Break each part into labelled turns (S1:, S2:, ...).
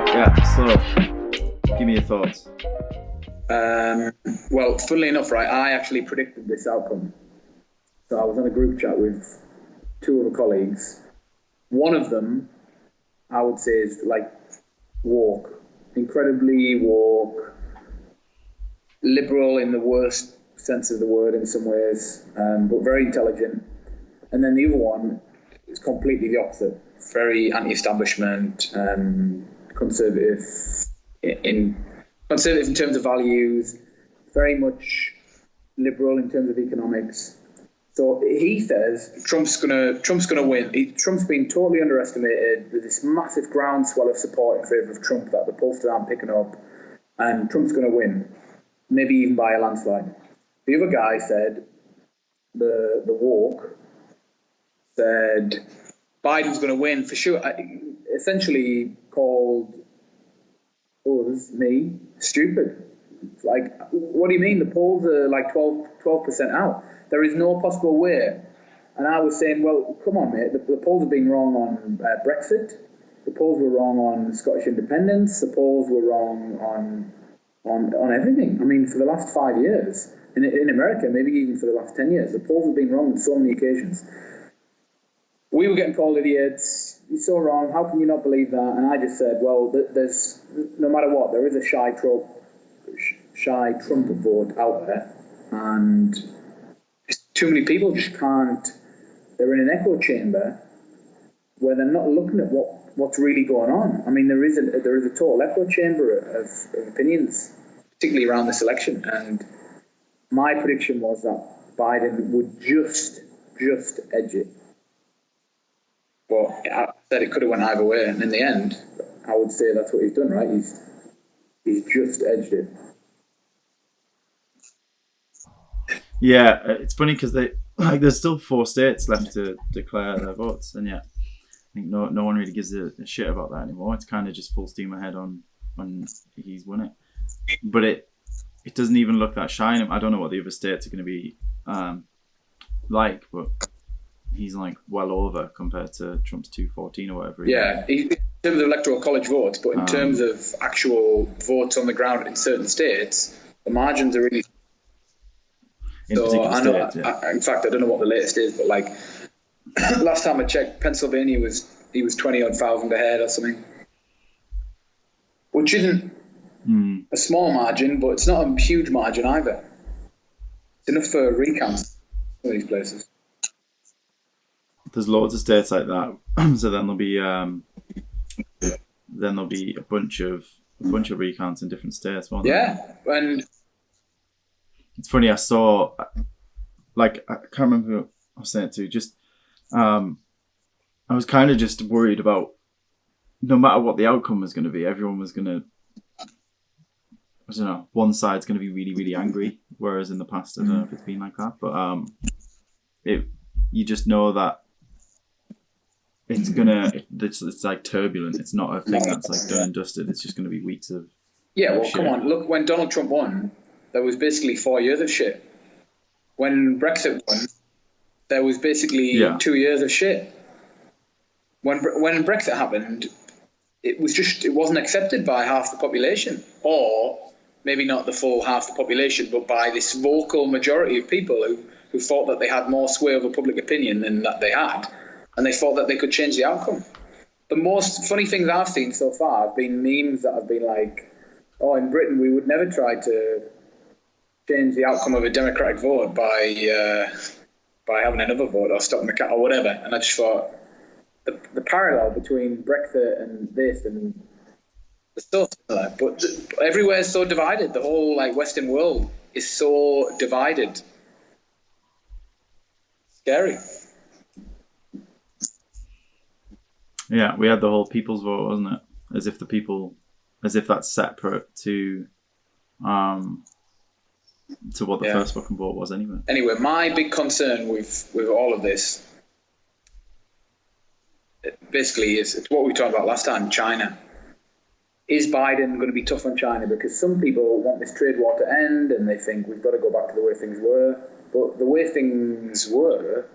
S1: Right, yeah, so give me your thoughts.
S2: Well, funnily enough, right, I actually predicted this outcome. So I was on a group chat with two other colleagues. One of them, I would say, is like woke, incredibly woke, liberal in the worst sense of the word in some ways, but very intelligent. And then the other one is completely the opposite, very anti-establishment, conservative in terms of values, very much liberal in terms of economics. So he says Trump's gonna win. Trump's been totally underestimated. There's this massive groundswell of support in favour of Trump that the pollsters aren't picking up, and Trump's gonna win, maybe even by a landslide. The other guy said, the woke said Biden's going to win for sure. Essentially called us, me, stupid. Like, what do you mean? The polls are like 12% out. There is no possible way. And I was saying, well, come on, mate. The polls have been wrong on Brexit. The polls were wrong on Scottish independence. The polls were wrong on everything. I mean, for the last 5 years. In America, maybe even for the last 10 years, the polls have been wrong on so many occasions. We were getting called idiots. You're so wrong. How can you not believe that? And I just said, well, there's no matter what, there is a shy Trump vote out there, and too many people just can't. They're in an echo chamber where they're not looking at what's really going on. I mean, there is a total echo chamber of opinions, particularly around this election. And my prediction was that Biden would just edge it. But I said it could have went either way, and in the end, I would say that's what he's done, right? He's just edged it.
S1: Yeah, it's funny because there's still 4 states left to declare their votes, and yet I think no one really gives a shit about that anymore. It's kind of just full steam ahead on he's won it, but it doesn't even look that shiny. I don't know what the other states are going to be like, but he's like well over compared to Trump's 214 or whatever.
S2: Yeah, in terms of electoral college votes, but in terms of actual votes on the ground in certain states, the margins are really. In fact, I don't know what the latest is, but like last time I checked, Pennsylvania he was 20-odd thousand ahead or something, which isn't a small margin, but it's not a huge margin either. It's enough for recounts in some of these places.
S1: There's loads of states like that, so then there'll be a bunch of recounts in different states, won't there?
S2: Yeah, and
S1: it's funny. I saw, like, I can't remember who I was saying it to. Just, I was kind of just worried about no matter what the outcome was going to be, everyone was going to, I don't know, one side's going to be really, really angry, whereas in the past, I don't know if it's been like that, but you just know that it's like turbulent. It's not a thing that's like done and dusted. It's just going to be weeks of
S2: shit. Come on, look, when Donald Trump won, there was basically 4 years of shit. When Brexit won, there was basically 2 years of shit. When Brexit happened, it wasn't accepted by half the population, or maybe not the full half the population, but by this vocal majority of people who thought that they had more sway over public opinion than that they had, and they thought that they could change the outcome. The most funny things I've seen so far have been memes that have been like, oh, in Britain we would never try to change the outcome of a democratic vote by having another vote or stopping the cat or whatever. And I just thought the parallel between Brexit and this and it's so similar, but everywhere is so divided. The whole like Western world is so divided. Scary.
S1: Yeah, we had the whole people's vote, wasn't it? As if that's separate to what the first fucking vote was anyway.
S2: Anyway, my big concern with all of this, basically, it's what we talked about last time, China. Is Biden going to be tough on China? Because some people want this trade war to end and they think we've got to go back to the way things were. But the way things were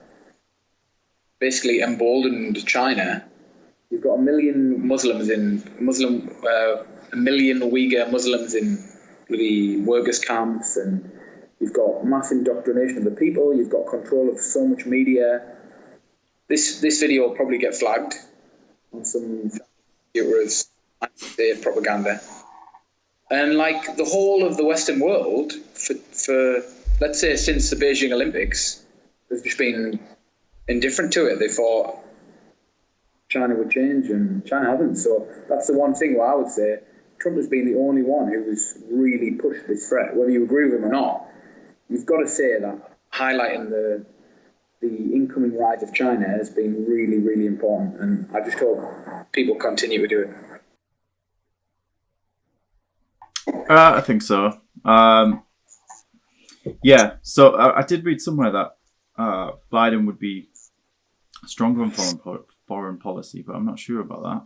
S2: basically emboldened China. You've got a million Uyghur Muslims in the workers' camps, and you've got mass indoctrination of the people. You've got control of so much media. This video will probably get flagged on some computers anti-state propaganda, and like the whole of the Western world for let's say since the Beijing Olympics, they've just been indifferent to it. They thought China would change, and China hasn't. So that's the one thing where I would say Trump has been the only one who has really pushed this threat. Whether you agree with him or not, you've got to say that highlighting the incoming rise of China has been really, really important. And I just hope people continue to do it.
S1: I think so. Yeah, so I did read somewhere that Biden would be stronger on foreign policy, but I'm not sure about that.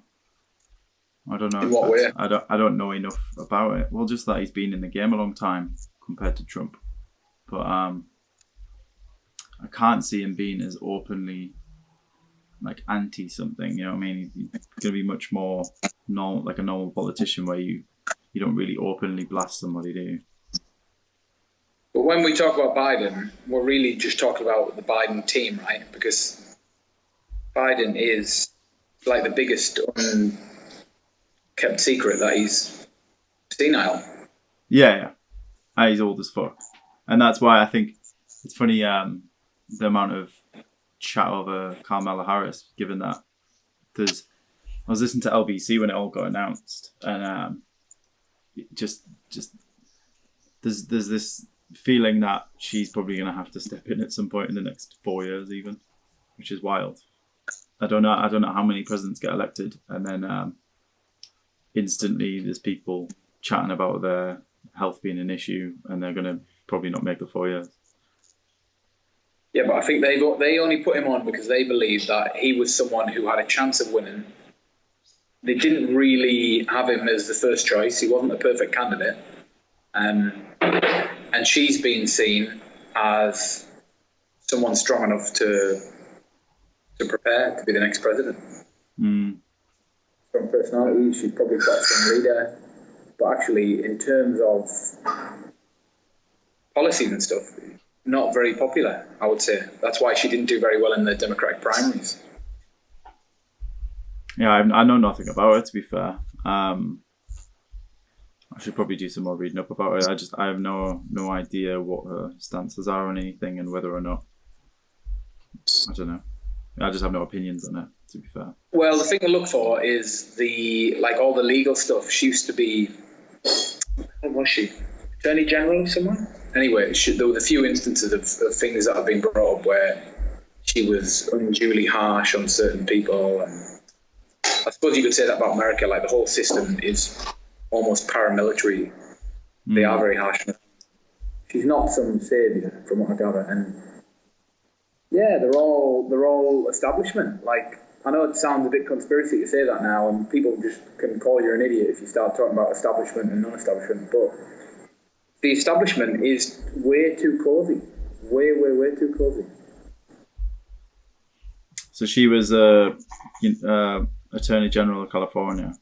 S1: I don't know.
S2: In what way?
S1: I don't know enough about it. Well, just that he's been in the game a long time compared to Trump, but I can't see him being as openly like anti something. You know what I mean? He's going to be much more normal, like a normal politician, where you don't really openly blast somebody, do you?
S2: But when we talk about Biden, we're really just talking about the Biden team, right? Because Biden is like the biggest kept secret that he's senile.
S1: Yeah. He's old as fuck. And that's why I think it's funny the amount of chat over Kamala Harris, given that I was listening to LBC when it all got announced, and just there's this feeling that she's probably going to have to step in at some point in the next 4 years even, which is wild. I don't know how many presidents get elected and then instantly there's people chatting about their health being an issue and they're going to probably not make the 4 years.
S2: Yeah, but I think they only put him on because they believed that he was someone who had a chance of winning. They didn't really have him as the first choice. He wasn't a perfect candidate. And she's been seen as someone strong enough to prepare to be the next president. From personality, she's probably quite a strong leader. But actually, in terms of policies and stuff, not very popular, I would say. That's why she didn't do very well in the Democratic primaries.
S1: Yeah, I know nothing about it, to be fair. I should probably do some more reading up about it. I have no idea what her stances are on anything and whether or not. I don't know. I just have no opinions on it, to be fair.
S2: Well, the thing to look for is all the legal stuff. She used to be, what was she? Attorney General of someone? Anyway, there were a few instances of things that have been brought up where she was unduly harsh on certain people. And I suppose you could say that about America. Like, the whole system is almost paramilitary. They are very harsh. She's not some saviour, from what I gather. And yeah, they're all establishment. Like, I know it sounds a bit conspiracy to say that now, and people just can call you an idiot if you start talking about establishment and non-establishment, but the establishment is way too cozy. Way too cozy.
S1: So she was Attorney General of California.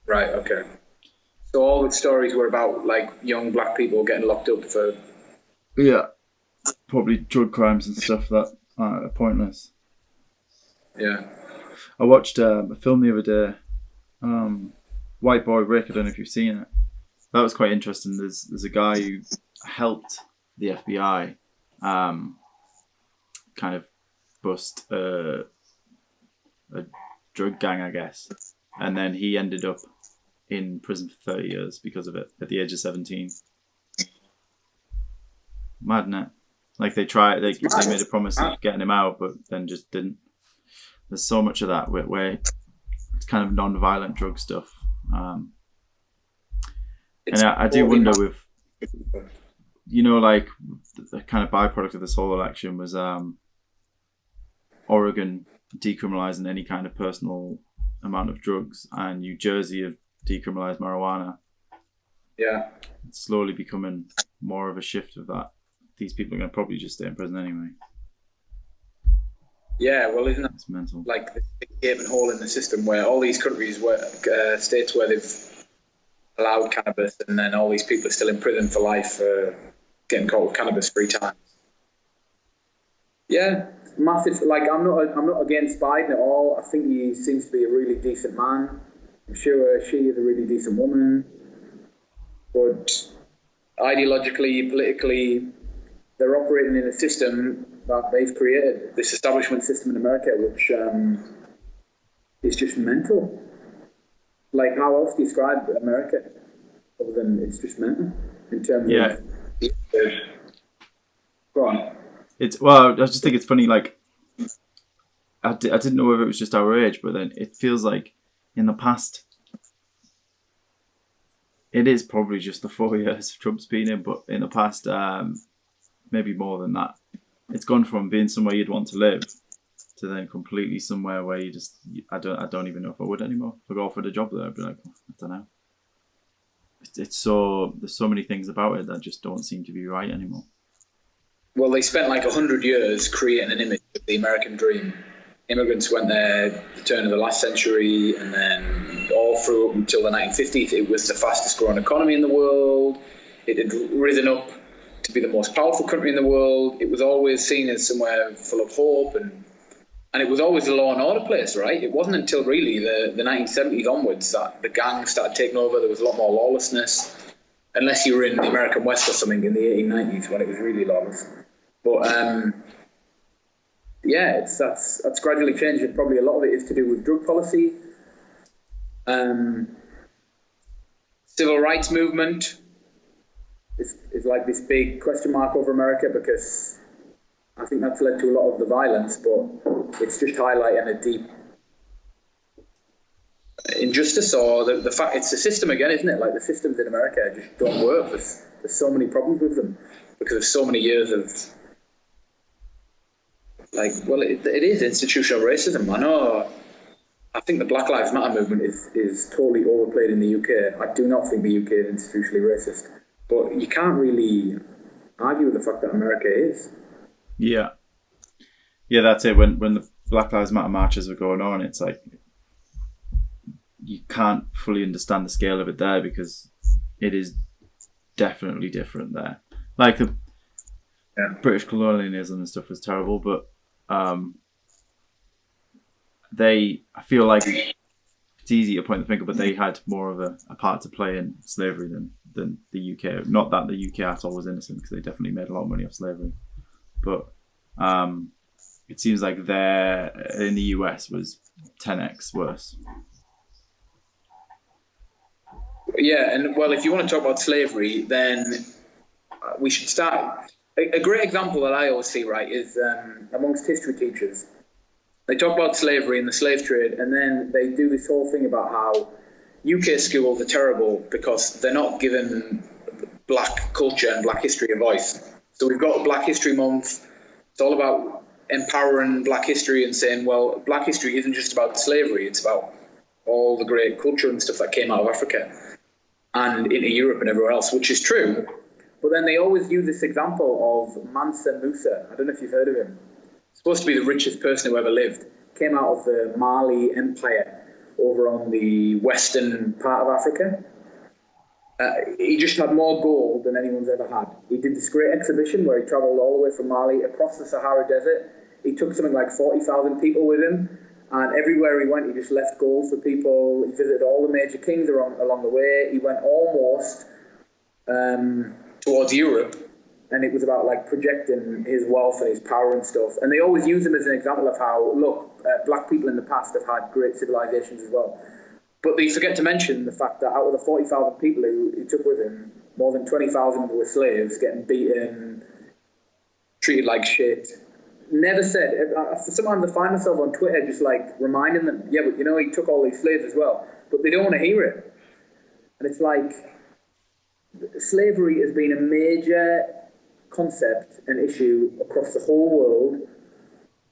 S2: Right, okay. So all the stories were about, like, young black people getting locked up for...
S1: Yeah. Probably drug crimes and stuff that are pointless.
S2: Yeah.
S1: I watched a film the other day, White Boy Rick. I don't know if you've seen it. That was quite interesting. There's a guy who helped the FBI kind of bust a drug gang, I guess. And then he ended up in prison for 30 years because of it at the age of 17. Mad, isn't it? Like, they made a promise of getting him out, but then just didn't. There's so much of that where it's kind of non-violent drug stuff. And I do wonder with, like, the kind of byproduct of this whole election was Oregon decriminalizing any kind of personal amount of drugs, and New Jersey have decriminalized marijuana.
S2: Yeah.
S1: It's slowly becoming more of a shift of that. These people are going to probably just stay in prison anyway.
S2: Yeah, well, isn't
S1: it's mental.
S2: Like, the gaping hole in the system where all these countries, states where they've allowed cannabis, and then all these people are still in prison for life for getting caught with cannabis 3 times. Yeah, massive. Like, I'm not against Biden at all. I think he seems to be a really decent man. I'm sure she is a really decent woman. But ideologically, politically, they're operating in a system that they've created, this establishment system in America, which is just mental. Like, how else do you describe America other than it's just mental in terms of... Go on.
S1: Well, I just think it's funny, like, I didn't know whether it was just our age, but then it feels like in the past, it is probably just the 4 years Trump's been in, but in the past, maybe more than that, it's gone from being somewhere you'd want to live to then completely somewhere where you just, I don't even know if I would anymore. If I go for the job there, I'd be like, I don't know. It's so, there's so many things about it that just don't seem to be right anymore.
S2: Well, they spent like 100 years creating an image of the American dream. Immigrants went there at the turn of the last century, and then all through up until the 1950s, it was the fastest growing economy in the world. It had risen up to be the most powerful country in the world. It was always seen as somewhere full of hope, and it was always a law and order place, right? It wasn't until really the 1970s onwards that the gangs started taking over. There was a lot more lawlessness, unless you were in the American West or something in the 1890s when it was really lawless. But yeah, that's gradually changed. And probably a lot of it is to do with drug policy, civil rights movement is like this big question mark over America, because I think that's led to a lot of the violence, but it's just highlighting a deep injustice, or the fact it's the system again, isn't it? Like, the systems in America just don't work. There's so many problems with them because of so many years of, like, well, it is institutional racism. I think the Black Lives Matter movement is totally overplayed in the UK. I do not think the UK is institutionally racist, but you can't really argue with the fact that America is.
S1: Yeah, that's it. When the Black Lives Matter marches were going on, it's like you can't fully understand the scale of it there, because it is definitely different there. Like, the British colonialism and stuff was terrible, but I feel like it's easy to point the finger, but they had more of a part to play in slavery than the UK. Not that the UK at all was innocent, because they definitely made a lot of money off slavery. But it seems like there in the US was 10x worse.
S2: Yeah, and well, if you want to talk about slavery, then we should start. A great example that I always see, right, is amongst history teachers. They talk about slavery and the slave trade, and then they do this whole thing about how UK schools are terrible because they're not giving black culture and black history a voice. So we've got Black History Month. It's all about empowering black history and saying, well, black history isn't just about slavery. It's about all the great culture and stuff that came out of Africa and into Europe and everywhere else, which is true. But then they always use this example of Mansa Musa. I don't know if you've heard of him. Supposed to be the richest person who ever lived. Came out of the Mali Empire over on the western part of Africa. He just had more gold than anyone's ever had. He did this great exhibition where he travelled all the way from Mali across the Sahara Desert. He took something like 40,000 people with him, and everywhere he went, he just left gold for people. He visited all the major kings along the way. He went almost towards Europe, and it was about like projecting his wealth and his power and stuff. And they always use him as an example of how, look, black people in the past have had great civilizations as well. But they forget to mention the fact that out of the 40,000 people who he took with him, more than 20,000 were slaves, getting beaten, treated like shit. Never said. Sometimes I find myself on Twitter just like reminding them, yeah, but you know, he took all these slaves as well. But they don't want to hear it. And it's like, slavery has been a major concept and issue across the whole world.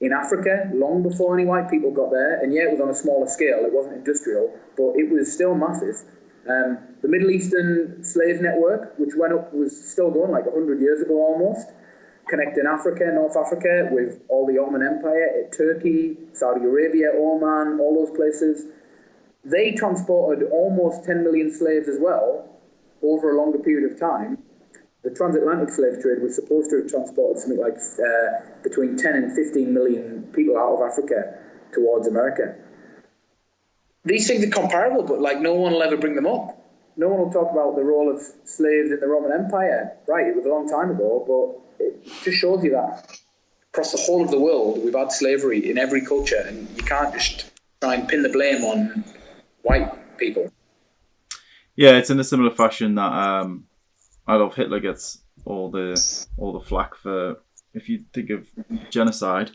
S2: In Africa, long before any white people got there, and yeah, it was on a smaller scale, it wasn't industrial, but it was still massive. The Middle Eastern slave network, which went up, was still going like 100 years ago almost. connecting Africa, North Africa, with all the Ottoman Empire, Turkey, Saudi Arabia, Oman, all those places. They transported almost 10 million slaves as well over a longer period of time. The transatlantic slave trade was supposed to have transported something like between 10 and 15 million people out of Africa towards America. These things are comparable, but like no one will ever bring them up. No one will talk about the role of slaves in the Roman Empire. Right, it was a long time ago, but it just shows you that across the whole of the world, we've had slavery in every culture, and you can't just try and pin the blame on white people.
S1: Yeah, it's in a similar fashion that Adolf Hitler gets all the flack for. If you think of genocide,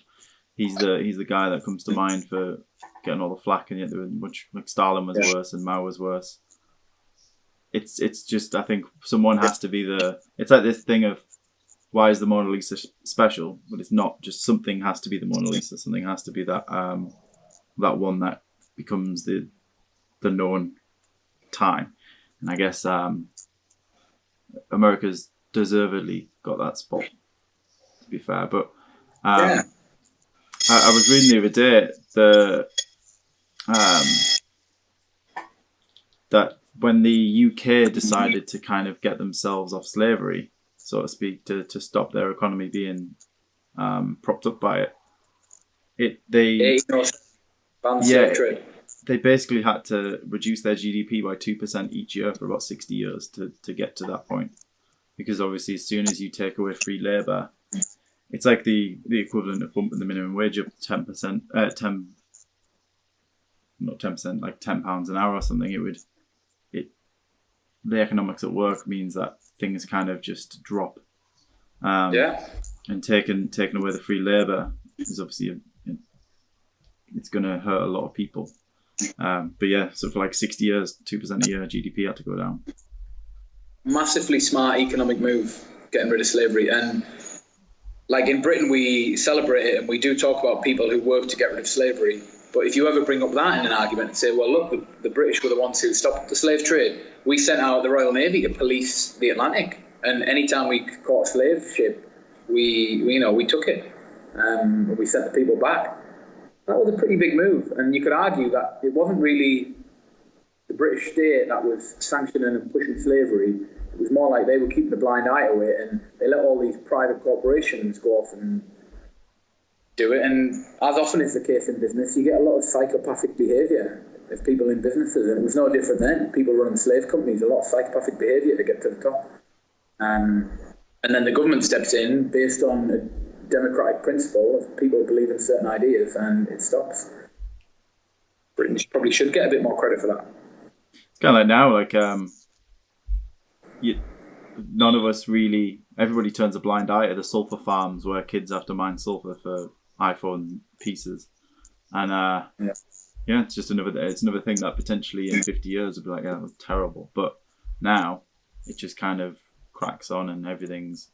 S1: he's the guy that comes to mind for getting all the flack, and yet there was much like Stalin was worse and Mao was worse. It's just, I think someone has to be it's like this thing of why is the Mona Lisa special, but it's not just something has to be the Mona Lisa. Something has to be that one that becomes the known time. And I guess America's deservedly got that spot, to be fair. But I was reading the other day that when the UK decided to kind of get themselves off slavery, so to speak, to stop their economy being propped up by it, they basically had to reduce their GDP by 2% each year for about 60 years to get to that point. Because obviously, as soon as you take away free labour, it's like the equivalent of bumping the minimum wage up 10%, not 10%, like £10 an hour or something. The economics at work means that things kind of just drop. And taking away the free labour is obviously it's going to hurt a lot of people. But yeah, so for like 60 years, 2% a year, GDP had to go down.
S2: Massively smart economic move, getting rid of slavery. And like in Britain, we celebrate it and we do talk about people who work to get rid of slavery. But if you ever bring up that in an argument and say, well, look, the British were the ones who stopped the slave trade. We sent out the Royal Navy to police the Atlantic. And anytime we caught a slave ship, we took it. And we sent the people back. That was a pretty big move. And you could argue that it wasn't really the British state that was sanctioning and pushing slavery. It was more like they were keeping a blind eye to it, and they let all these private corporations go off and do it. And as often is the case in business, you get a lot of psychopathic behaviour of people in businesses, and it was no different then. People running slave companies, a lot of psychopathic behaviour to get to the top. And then the government steps in based on a democratic principle of people believe in certain ideas, and it stops. Britain probably should get a bit more credit for that.
S1: It's kind of like now, like none of us really. Everybody turns a blind eye to the sulfur farms where kids have to mine sulfur for iPhone pieces, and it's just another thing that potentially in 50 years would be like, yeah, that was terrible. But now it just kind of cracks on, and everything's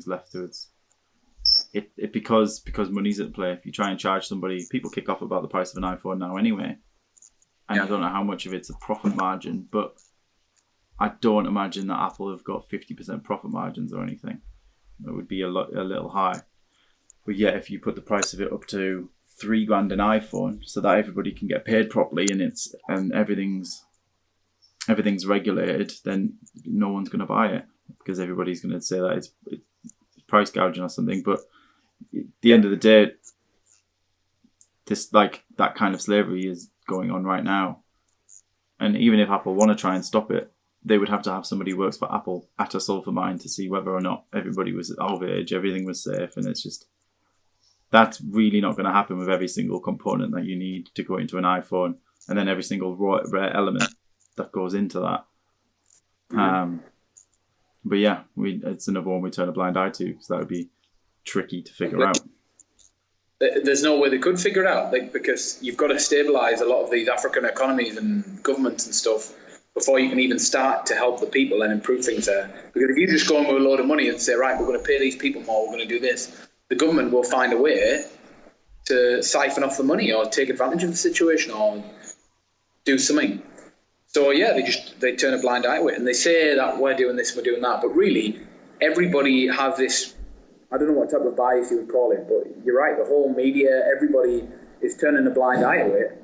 S1: left to it because money's at play. If you try and charge somebody, people kick off about the price of an iPhone now anyway, and I don't know how much of it's a profit margin, but I don't imagine that Apple have got 50% profit margins or anything. That would be a little high. But yeah, if you put the price of it up to $3,000 an iPhone, so that everybody can get paid properly and everything's regulated, then no one's going to buy it because everybody's going to say that it's price gouging or something. But at the end of the day, this like that kind of slavery is going on right now. And even if Apple want to try and stop it, they would have to have somebody who works for Apple at a sulfur mine to see whether or not everybody was of age, everything was safe, and it's just that's really not going to happen with every single component that you need to go into an iPhone, and then every single rare element that goes into that. Mm-hmm. But yeah, it's another one we turn a blind eye to because that would be tricky to figure out.
S2: There's no way they could figure it out, because you've got to stabilise a lot of these African economies and governments and stuff before you can even start to help the people and improve things there. Because if you just go in with a load of money and say, right, we're going to pay these people more, we're going to do this, the government will find a way to siphon off the money or take advantage of the situation or do something. So yeah, they turn a blind eye to it, and they say that we're doing this, we're doing that, but really everybody has this I don't know what type of bias you would call it, but you're right. The whole media, everybody is turning a blind eye to it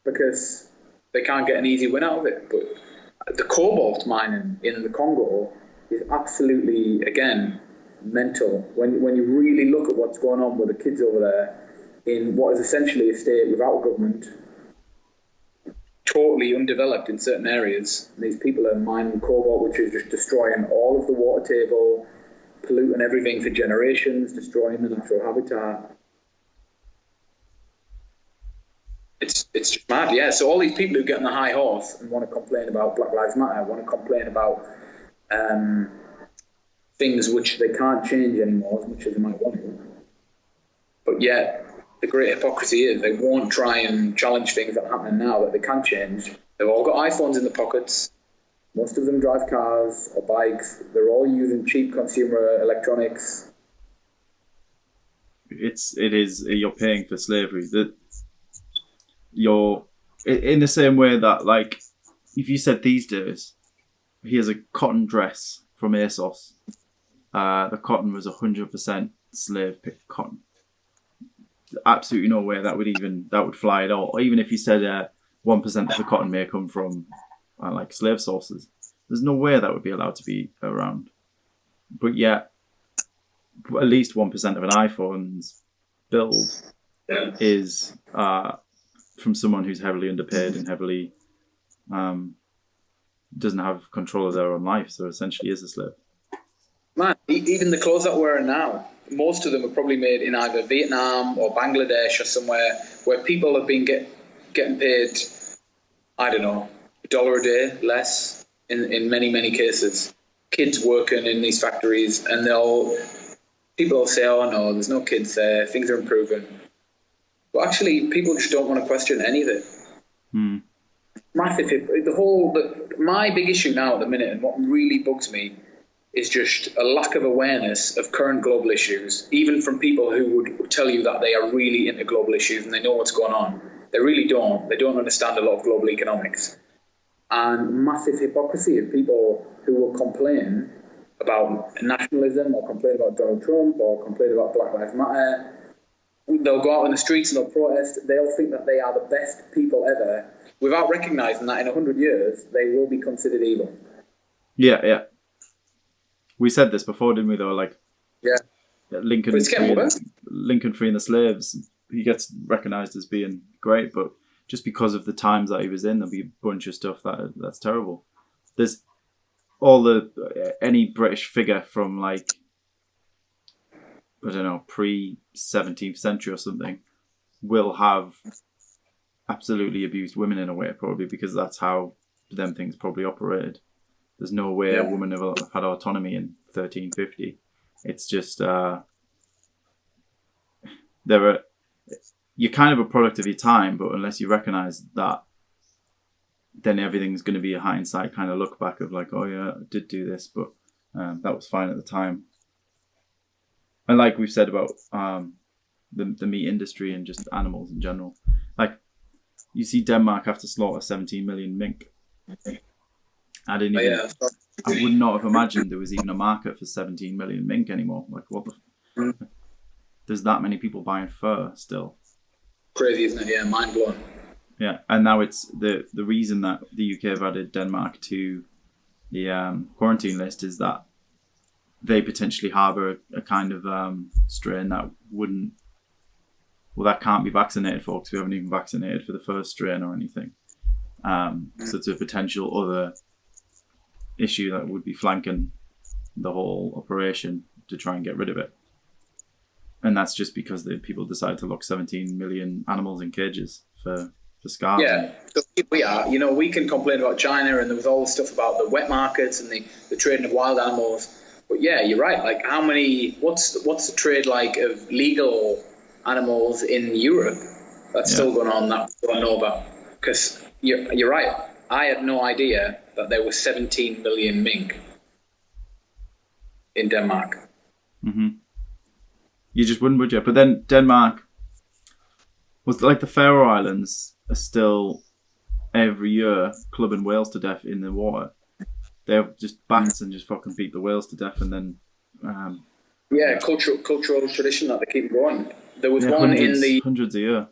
S2: because they can't get an easy win out of it. But the cobalt mining in the Congo is absolutely, again, mental. When you really look at what's going on with the kids over there in what is essentially a state without a government, totally undeveloped in certain areas. These people are mining cobalt, which is just destroying all of the water table, polluting everything for generations, destroying the natural habitat. It's just mad, yeah. So all these people who get on the high horse and want to complain about Black Lives Matter, want to complain about things which they can't change anymore as much as they might want to. But yet, the great hypocrisy is they won't try and challenge things that are happening now that they can change. They've all got iPhones in the pockets. Most of them drive cars or bikes. They're all using cheap consumer electronics.
S1: You're paying for slavery. That you're in the same way that, like, if you said these days, here's a cotton dress from ASOS. The cotton was 100% slave picked cotton. Absolutely no way that would fly at all. Or even if you said 1% of the cotton may come from like slave sources, there's no way that would be allowed to be around. But yet, at least 1% of an iPhone's build is from someone who's heavily underpaid and heavily doesn't have control of their own life. So essentially, is a slave.
S2: Man, even the clothes that we're wearing now, most of them are probably made in either Vietnam or Bangladesh or somewhere where people have been getting paid, I don't know, $1 a day less in many, many cases. Kids working in these factories, and people will say, oh no, there's no kids there, things are improving. But actually, people just don't want to question any of it. Massive. My big issue now at the minute, and what really bugs me, is just a lack of awareness of current global issues, even from people who would tell you that they are really into global issues and they know what's going on. They really don't. They don't understand a lot of global economics. And massive hypocrisy of people who will complain about nationalism or complain about Donald Trump or complain about Black Lives Matter. They'll go out in the streets and they'll protest. They'll think that they are the best people ever without recognising that in 100 years they will be considered evil.
S1: Yeah. We said this before, didn't we? Though, like, Lincoln freeing the slaves, he gets recognised as being great, but just because of the times that he was in, there'll be a bunch of stuff that's terrible. There's any British figure from, like, I don't know, pre-17th century or something will have absolutely abused women in a way, probably because that's how them things probably operated. There's no way a woman have had autonomy in 1350. It's just you're kind of a product of your time, but unless you recognise that, then everything's going to be a hindsight kind of look back of like, oh yeah, I did do this, but that was fine at the time. And like we've said about the meat industry and just animals in general, like you see Denmark have to slaughter 17 million mink. I would not have imagined there was even a market for 17 million mink anymore. Like, what the? There's that many people buying fur still.
S2: Crazy, isn't it? Yeah, mind blowing.
S1: Yeah, and now it's the reason that the UK have added Denmark to the quarantine list is that they potentially harbour a kind of strain that that can't be vaccinated for, because we haven't even vaccinated for the first strain or anything. So it's a potential other issue that would be flanking the whole operation to try and get rid of it. And that's just because the people decide to lock 17 million animals in cages for scarves. Yeah,
S2: so we can complain about China, and there was all the stuff about the wet markets and the trading of wild animals. But yeah, you're right. Like, what's the trade like of legal animals in Europe that's still going on that we don't know about? Because you're right. I had no idea that there was 17 million mink in Denmark.
S1: Mm-hmm. You just wouldn't, would you? But then Denmark was like the Faroe Islands are still every year clubbing whales to death in the water. They have just bats and just fucking beat the whales to death, and then
S2: Yeah, cultural tradition that they keep going. There was one
S1: hundreds a year.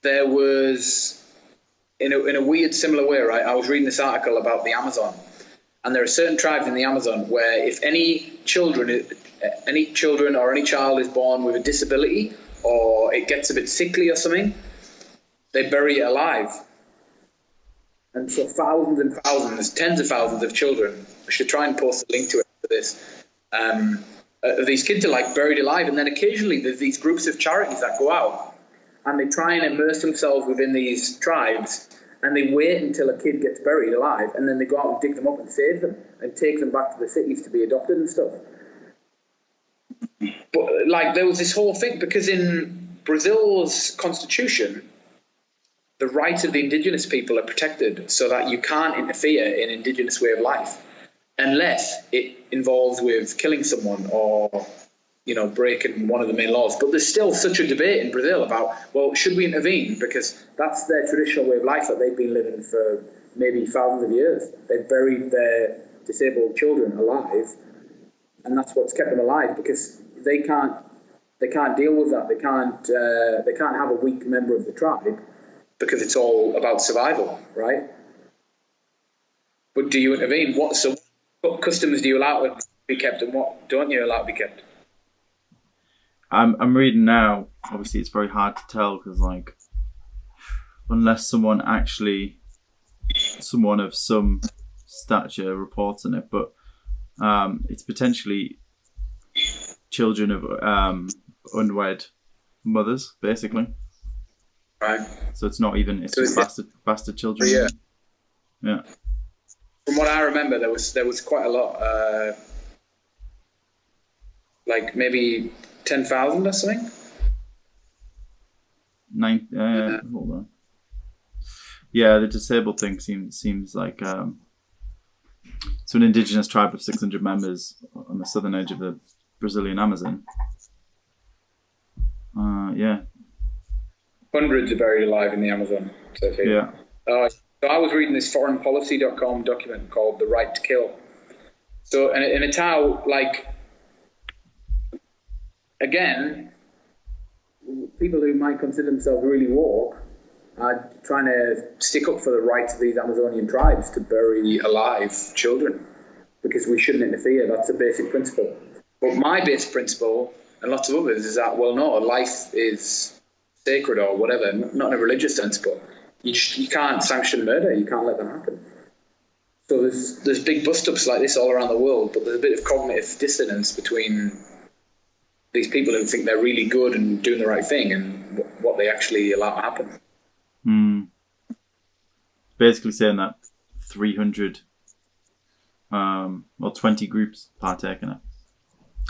S2: There was in a weird similar way, right? I was reading this article about the Amazon, and there are certain tribes in the Amazon where if any children or any child is born with a disability or it gets a bit sickly or something, they bury it alive. And so thousands and thousands, tens of thousands of children, I should try and post a link to it for this, these kids are like buried alive. And then occasionally there's these groups of charities that go out and they try and immerse themselves within these tribes, and they wait until a kid gets buried alive, and then they go out and dig them up and save them and take them back to the cities to be adopted and stuff. But like there was this whole thing, because in Brazil's constitution, the rights of the indigenous people are protected so that you can't interfere in indigenous way of life unless it involves with killing someone or, you know, breaking one of the main laws. But there's still such a debate in Brazil about, well, should we intervene? Because that's their traditional way of life that they've been living for maybe thousands of years. They've buried their disabled children alive, and that's what's kept them alive, because they can't deal with that. They can't have a weak member of the tribe, because it's all about survival, right? But do you intervene? What customs do you allow to be kept, and what don't you allow to be kept?
S1: I'm reading now. Obviously, it's very hard to tell because, like, unless someone of some stature reports on it, but it's potentially children of unwed mothers, basically.
S2: Right.
S1: So it's not even, it's just bastard children.
S2: Yeah.
S1: Yeah.
S2: From what I remember, there was quite a lot, like maybe 10,000 or something.
S1: Hold on. Yeah, the disabled thing seems like so an indigenous tribe of 600 members on the southern edge of the Brazilian Amazon. Yeah.
S2: Hundreds are buried alive in the Amazon.
S1: Yeah.
S2: So I was reading this foreignpolicy.com document called "The Right to Kill." So, and it's how, like, again, people who might consider themselves really woke are trying to stick up for the rights of these Amazonian tribes to bury alive children, because we shouldn't interfere. That's a basic principle. But my basic principle, and lots of others, is that, well, no, life is sacred or whatever, not in a religious sense, but you can't sanction murder. You can't let that happen. So there's big bust-ups like this all around the world, but there's a bit of cognitive dissonance between these people who think they're really good and doing the right thing and what they actually allow to happen.
S1: Basically saying that 300 or 20 groups partake in it.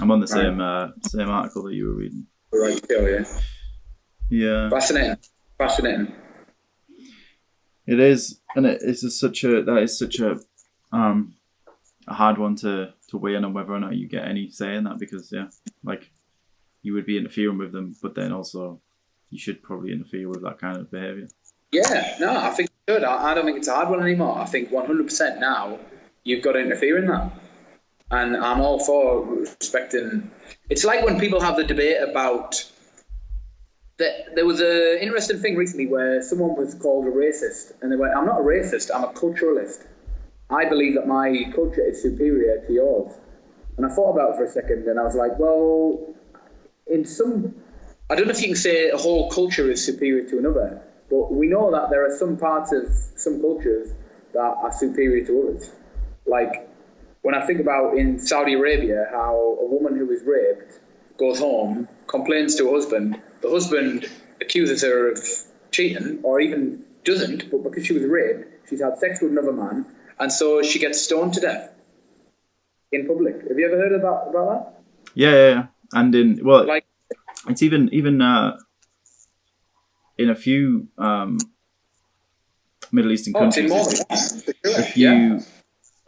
S1: I'm on the same article that you were reading.
S2: Right, yeah.
S1: Yeah.
S2: Fascinating.
S1: It is, and that is such a hard one to weigh in on whether or not you get any say in that, because like you would be interfering with them, but then also you should probably interfere with that kind of behaviour. Yeah,
S2: no, I think you should. I don't think it's a hard one anymore. I think 100% now you've got to interfere in that. And I'm all for respecting. It's like when people have the debate about that. There was an interesting thing recently where someone was called a racist, and they went, "I'm not a racist, I'm a culturalist. I believe that my culture is superior to yours." And I thought about it for a second, and I was like, well, I don't know if you can say a whole culture is superior to another, but we know that there are some parts of some cultures that are superior to others. Like, when I think about in Saudi Arabia, how a woman who is raped goes home, complains to her husband, the husband accuses her of cheating, or even doesn't, but because she was raped, she's had sex with another man, and so she gets stoned to death in public. Have you ever heard about that?
S1: Yeah. And it's even in a few Middle Eastern countries.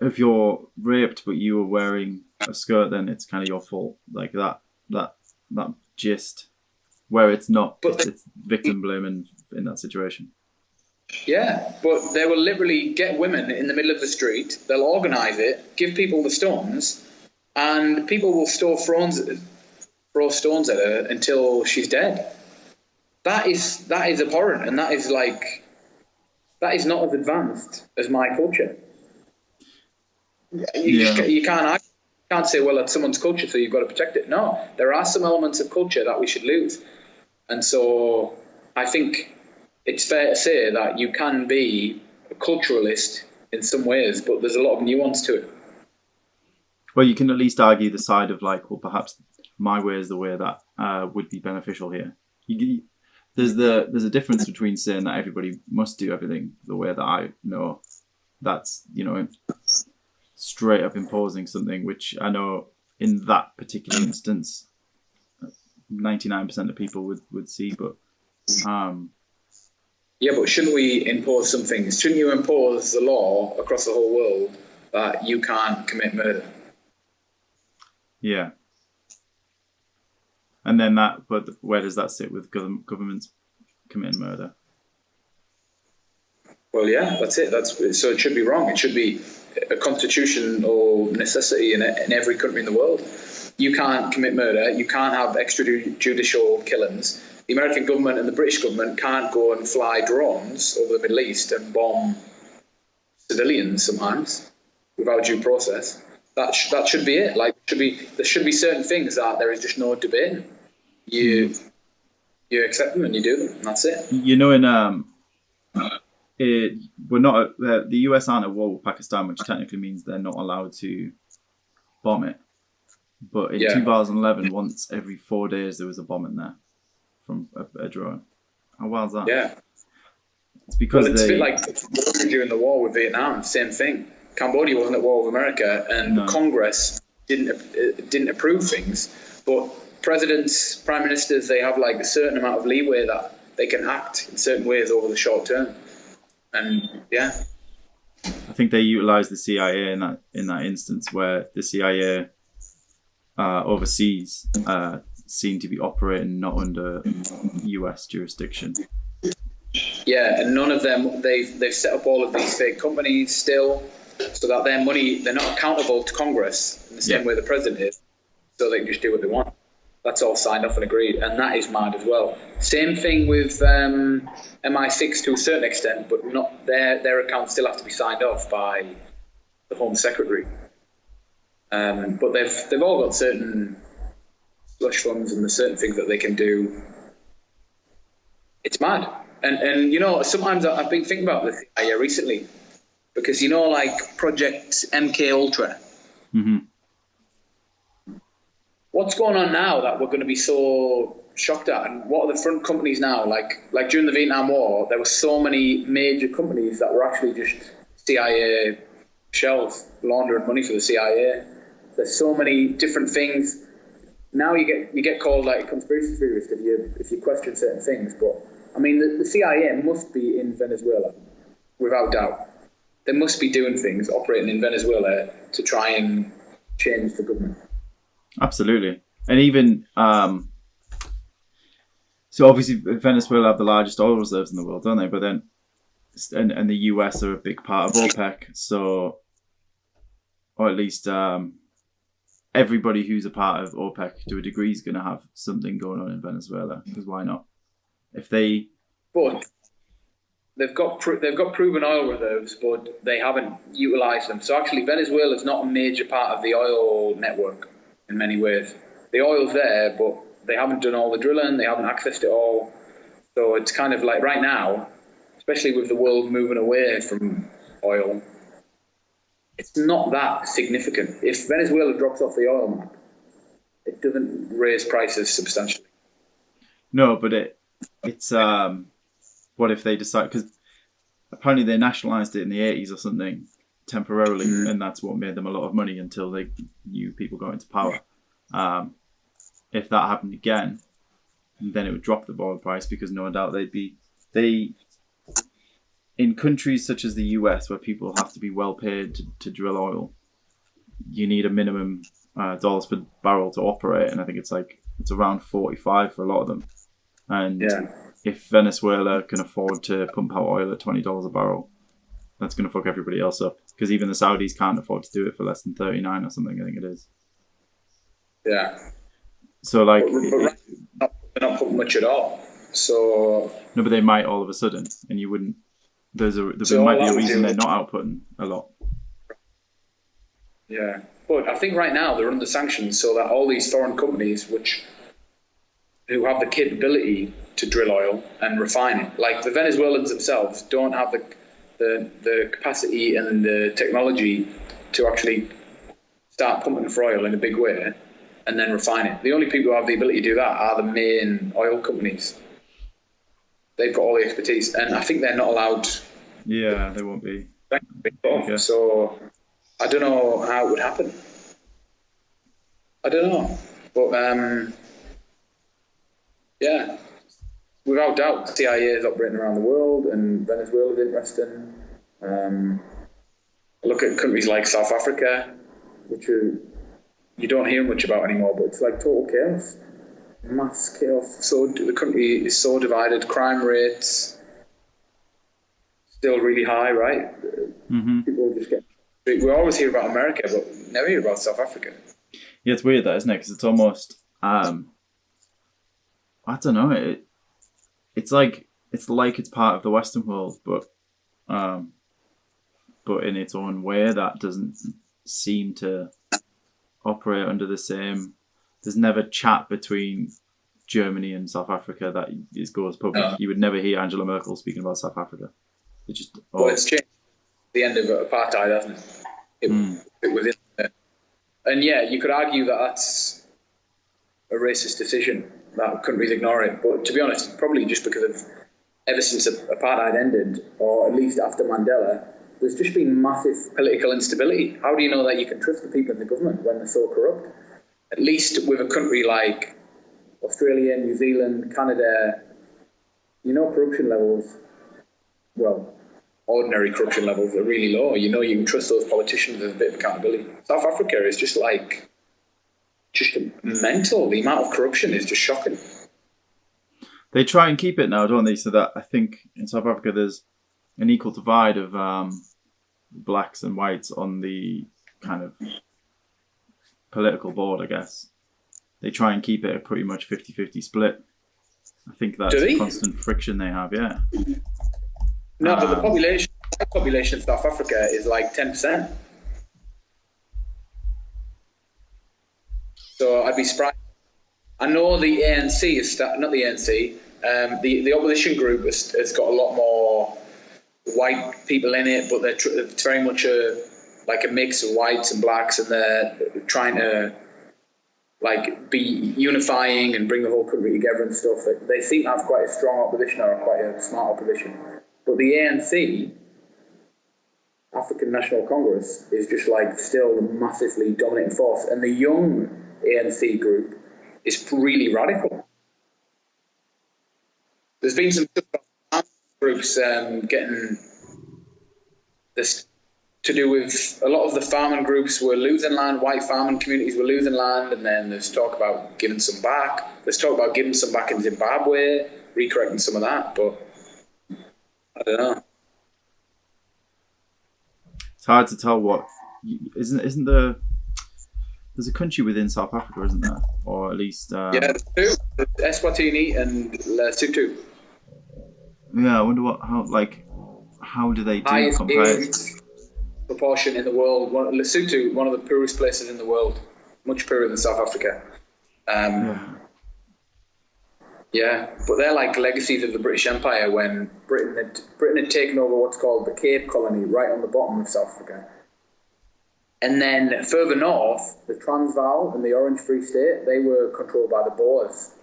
S1: If you're raped but you were wearing a skirt, then it's kind of your fault. Like that gist, where it's not, it's victim blaming in that situation.
S2: Yeah, but they will literally get women in the middle of the street. They'll organise it, give people the stones, and people will throw stones at her until she's dead. That is abhorrent, and that is not as advanced as my culture. You can't say, well, it's someone's culture, so you've got to protect it. No, there are some elements of culture that we should lose. And so I think it's fair to say that you can be a culturalist in some ways, but there's a lot of nuance to it.
S1: Well, you can at least argue the side of like, well, perhaps my way is the way that would be beneficial here. There's a difference between saying that everybody must do everything the way that I know. That's, straight up imposing something, which I know in that particular instance, 99% of people would see. But
S2: yeah, but shouldn't we impose some things? Shouldn't you impose the law across the whole world that you can't commit murder?
S1: Yeah. And then but where does that sit with governments committing murder?
S2: Well, yeah, that's it. So it should be wrong. It should be a constitutional necessity in every country in the world. You can't commit murder. You can't have extrajudicial killings. The American government and the British government can't go and fly drones over the Middle East and bomb civilians sometimes without due process. That should be it. There should be certain things that there is just no debate. You accept them and you do them, and that's it.
S1: We're not the US aren't at war with Pakistan, which technically means they're not allowed to bomb it. But in 2011, once every 4 days there was a bomb in there from a drone. How wild is that?
S2: Yeah,
S1: it's because
S2: it's a bit like during the war with Vietnam. Same thing. Cambodia wasn't at war with America, and Congress didn't approve things. But presidents, prime ministers, they have like a certain amount of leeway that they can act in certain ways over the short term. And
S1: I think they utilised the CIA in that instance where the CIA overseas seem to be operating not under US jurisdiction.
S2: Yeah, and none of them they've set up all of these fake companies still, so that their money, they're not accountable to Congress in the same way the president is, so they can just do what they want. That's all signed off and agreed, and that is mad as well. Same thing with MI6 to a certain extent, but not their accounts still have to be signed off by the Home Secretary. But they've all got certain slush funds and there's certain things that they can do. It's mad, and sometimes I've been thinking about this recently, because like Project MK Ultra.
S1: Mm-hmm.
S2: What's going on now that we're going to be so shocked at? And what are the front companies now? Like during the Vietnam War, there were so many major companies that were actually just CIA shells, laundering money for the CIA. There's so many different things. Now you get called like a conspiracy theorist if you question certain things. But I mean, the CIA must be in Venezuela, without doubt. They must be doing things, operating in Venezuela to try and change the government.
S1: Absolutely. And even so obviously Venezuela have the largest oil reserves in the world, don't they? But then and the US are a big part of OPEC, so or at least everybody who's a part of OPEC to a degree is going to have something going on in Venezuela, because why not? But they've got proven oil reserves, but they haven't utilized them. So actually Venezuela is not a major part of the oil network in many ways. The oil's there, but they haven't done all the drilling, they haven't accessed it all. So it's kind of like right now, especially with the world moving away from oil, it's not that significant. If Venezuela drops off the oil map, it doesn't raise prices substantially. No, but it's what if they decide, because apparently they nationalised it in the 80s or something temporarily, and that's what made them a lot of money until new people got into power. If that happened again, then it would drop the oil price, because no doubt in countries such as the US, where people have to be well paid to drill oil, you need a minimum dollars per barrel to operate, and I think it's around 45 for a lot of them. And if Venezuela can afford to pump out oil at $20 a barrel, that's going to fuck everybody else up, because even the Saudis can't afford to do it for less than 39 or something, I think it is.
S2: Yeah.
S1: So like,
S2: But right now, they're not putting much at all. So
S1: no, but they might all of a sudden, and you wouldn't. There
S2: so
S1: might
S2: all
S1: be
S2: I
S1: a
S2: would
S1: reason
S2: do,
S1: they're not outputting a lot.
S2: yeah. But I think right now they're under sanctions so that all these foreign companies who have the capability to drill oil and refine it, like the Venezuelans themselves, don't have the capacity and the technology to actually start pumping for oil in a big way and then refine it. The only people who have the ability to do that are the main oil companies. They've got all the expertise, and I think they're not allowed.
S1: Yeah, they won't be.
S2: So I don't know how it would happen. I don't know, but yeah, without doubt, the CIA is operating around the world, and Venezuela is interesting. Look at countries like South Africa, which you don't hear much about anymore, but it's like total chaos, mass chaos. So the country is so divided, crime rates still really high, right?
S1: Mm-hmm.
S2: People just get. We always hear about America, but never hear about South Africa.
S1: Yeah, it's weird that, isn't it? Because it's almost, I don't know. It's like it's part of the Western world, but in its own way that doesn't seem to operate under the same. There's never chat between Germany and South Africa that goes public. No. You would never hear Angela Merkel speaking about South Africa. It just
S2: well, it's changed. The end of apartheid, hasn't it? It was in there. And yeah, you could argue that that's a racist decision, that countries ignore it. But to be honest, probably just because of ever since apartheid ended, or at least after Mandela, there's just been massive political instability. How do you know that you can trust the people in the government when they're so corrupt? At least with a country like Australia, New Zealand, Canada, corruption levels, ordinary corruption levels are really low. You can trust those politicians with a bit of accountability. South Africa is just mental. The amount of corruption is just shocking.
S1: They try and keep it now, don't they? So that I think in South Africa there's an equal divide of blacks and whites on the kind of political board, I guess. They try and keep it a pretty much 50-50 split. I think that's a constant friction they have, yeah.
S2: No, but the population of South Africa is like 10%. So I'd be surprised. I know the ANC is not the ANC. The opposition group has got a lot more white people in it, but it's very much a mix of whites and blacks, and they're trying to be unifying and bring the whole country together and stuff. They seem to have quite a strong opposition, or quite a smart opposition. But the ANC, African National Congress, is just still the massively dominating force, and the young ANC group is really radical. There's been some groups getting this to do with a lot of the farming groups were losing land, white farming communities were losing land, and then there's talk about giving some back. There's talk about giving some back in Zimbabwe, recorrecting some of that, but I don't know.
S1: It's hard to tell what isn't there's a country within South Africa, isn't there? Or at least
S2: yeah, there's two. There's Eswatini and Lesotho.
S1: Yeah, I wonder how do they do compared?
S2: Proportion in the world. Lesotho, one of the poorest places in the world, much poorer than South Africa. Yeah, but they're like legacies of the British Empire when Britain had taken over what's called the Cape Colony, right on the bottom of South Africa. And then further north, the Transvaal and the Orange Free State, they were controlled by the Boers,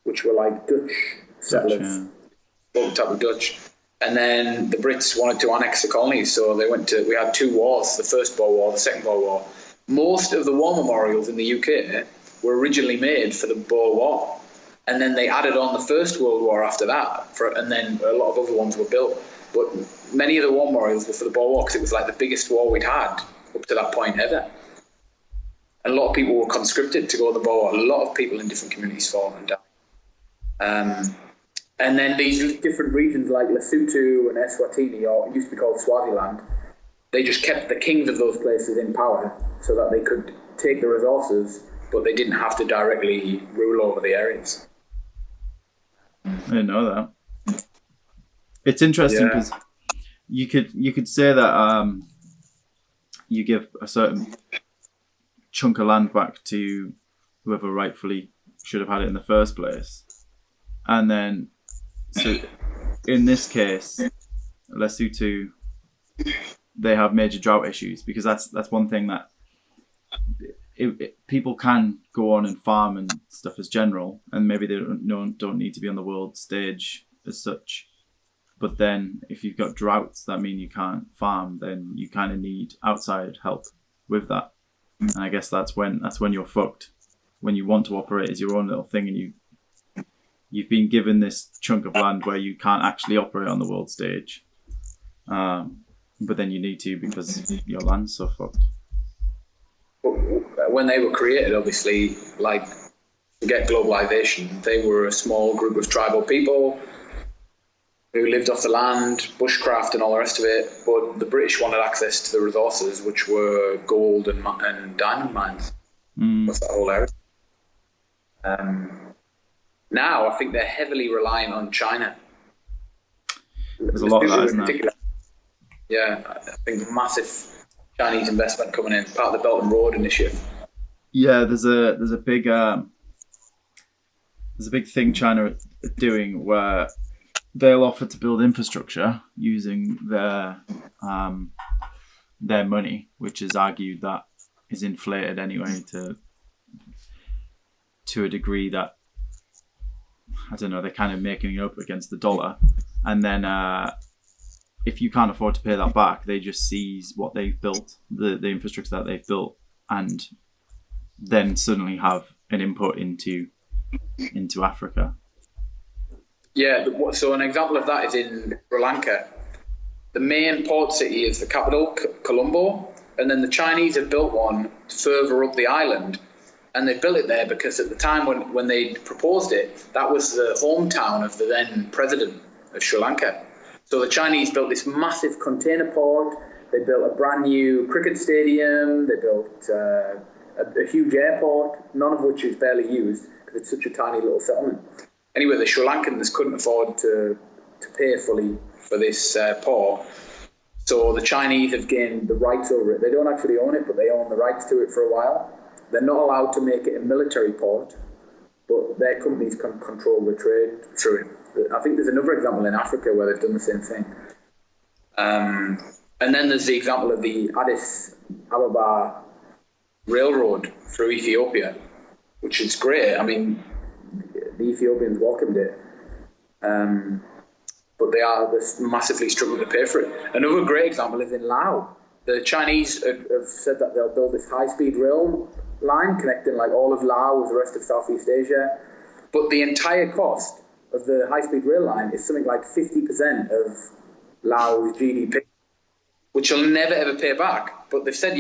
S2: which were Dutch settlers, both type of Dutch. And then the Brits wanted to annex the colonies, so we had two wars, the First Boer War, the Second Boer War. Most of the war memorials in the UK were originally made for the Boer War. And then they added on the First World War after that, and then a lot of other ones were built. But many of the war memorials were for the Boer War because it was the biggest war we'd had up to that point ever. And a lot of people were conscripted to go to the Boer War. A lot of people in different communities fought and died. And then these different regions like Lesotho and Eswatini, or it used to be called Swaziland, they just kept the kings of those places in power so that they could take the resources, but they didn't have to directly rule over the areas.
S1: I didn't know that. It's interesting because you could say that you give a certain chunk of land back to whoever rightfully should have had it in the first place, and then so in this case, Lesotho, they have major drought issues because that's one thing that people can go on and farm and stuff as general, and maybe they don't need to be on the world stage as such. But then if you've got droughts that mean you can't farm, then you kind of need outside help with that. And I guess that's when you're fucked. When you want to operate as your own little thing and you've been given this chunk of land where you can't actually operate on the world stage. But then you need to because your land's so fucked.
S2: When they were created, obviously, like to get globalization, they were a small group of tribal people who lived off the land, bushcraft and all the rest of it, but the British wanted access to the resources, which were gold and diamond mines. What's that whole area? Now, I think they're heavily reliant on China.
S1: There's a lot of that, isn't there?
S2: Yeah, I think massive Chinese investment coming in, part of the Belt and Road Initiative.
S1: Yeah, there's a big thing China are doing where they'll offer to build infrastructure using their money, which is argued that is inflated anyway to a degree that, I don't know, they're kind of making it up against the dollar. And then if you can't afford to pay that back, they just seize what they've built, the infrastructure that they've built, and then suddenly have an input into Africa.
S2: Yeah, so an example of that is in Sri Lanka. The main port city is the capital, Colombo, and then the Chinese have built one further up the island. And they built it there because at the time when they proposed it, that was the hometown of the then president of Sri Lanka. So the Chinese built this massive container port. They built a brand new cricket stadium. They built a huge airport, none of which is barely used because it's such a tiny little settlement. Anyway, the Sri Lankans couldn't afford to pay fully for this port. So the Chinese have gained the rights over it. They don't actually own it, but they own the rights to it for a while. They're not allowed to make it a military port, but their companies can control the trade through it. I think there's another example in Africa where they've done the same thing. And then there's the example of the Addis Ababa Railroad through Ethiopia, which is great. I mean, the Ethiopians welcomed it. But they're massively struggling to pay for it. Another great example is in Laos. The Chinese have said that they'll build this high-speed rail line connecting like all of Laos with the rest of Southeast Asia. But the entire cost of the high-speed rail line is something like 50% of Laos' GDP, which they'll never ever pay back. But they've said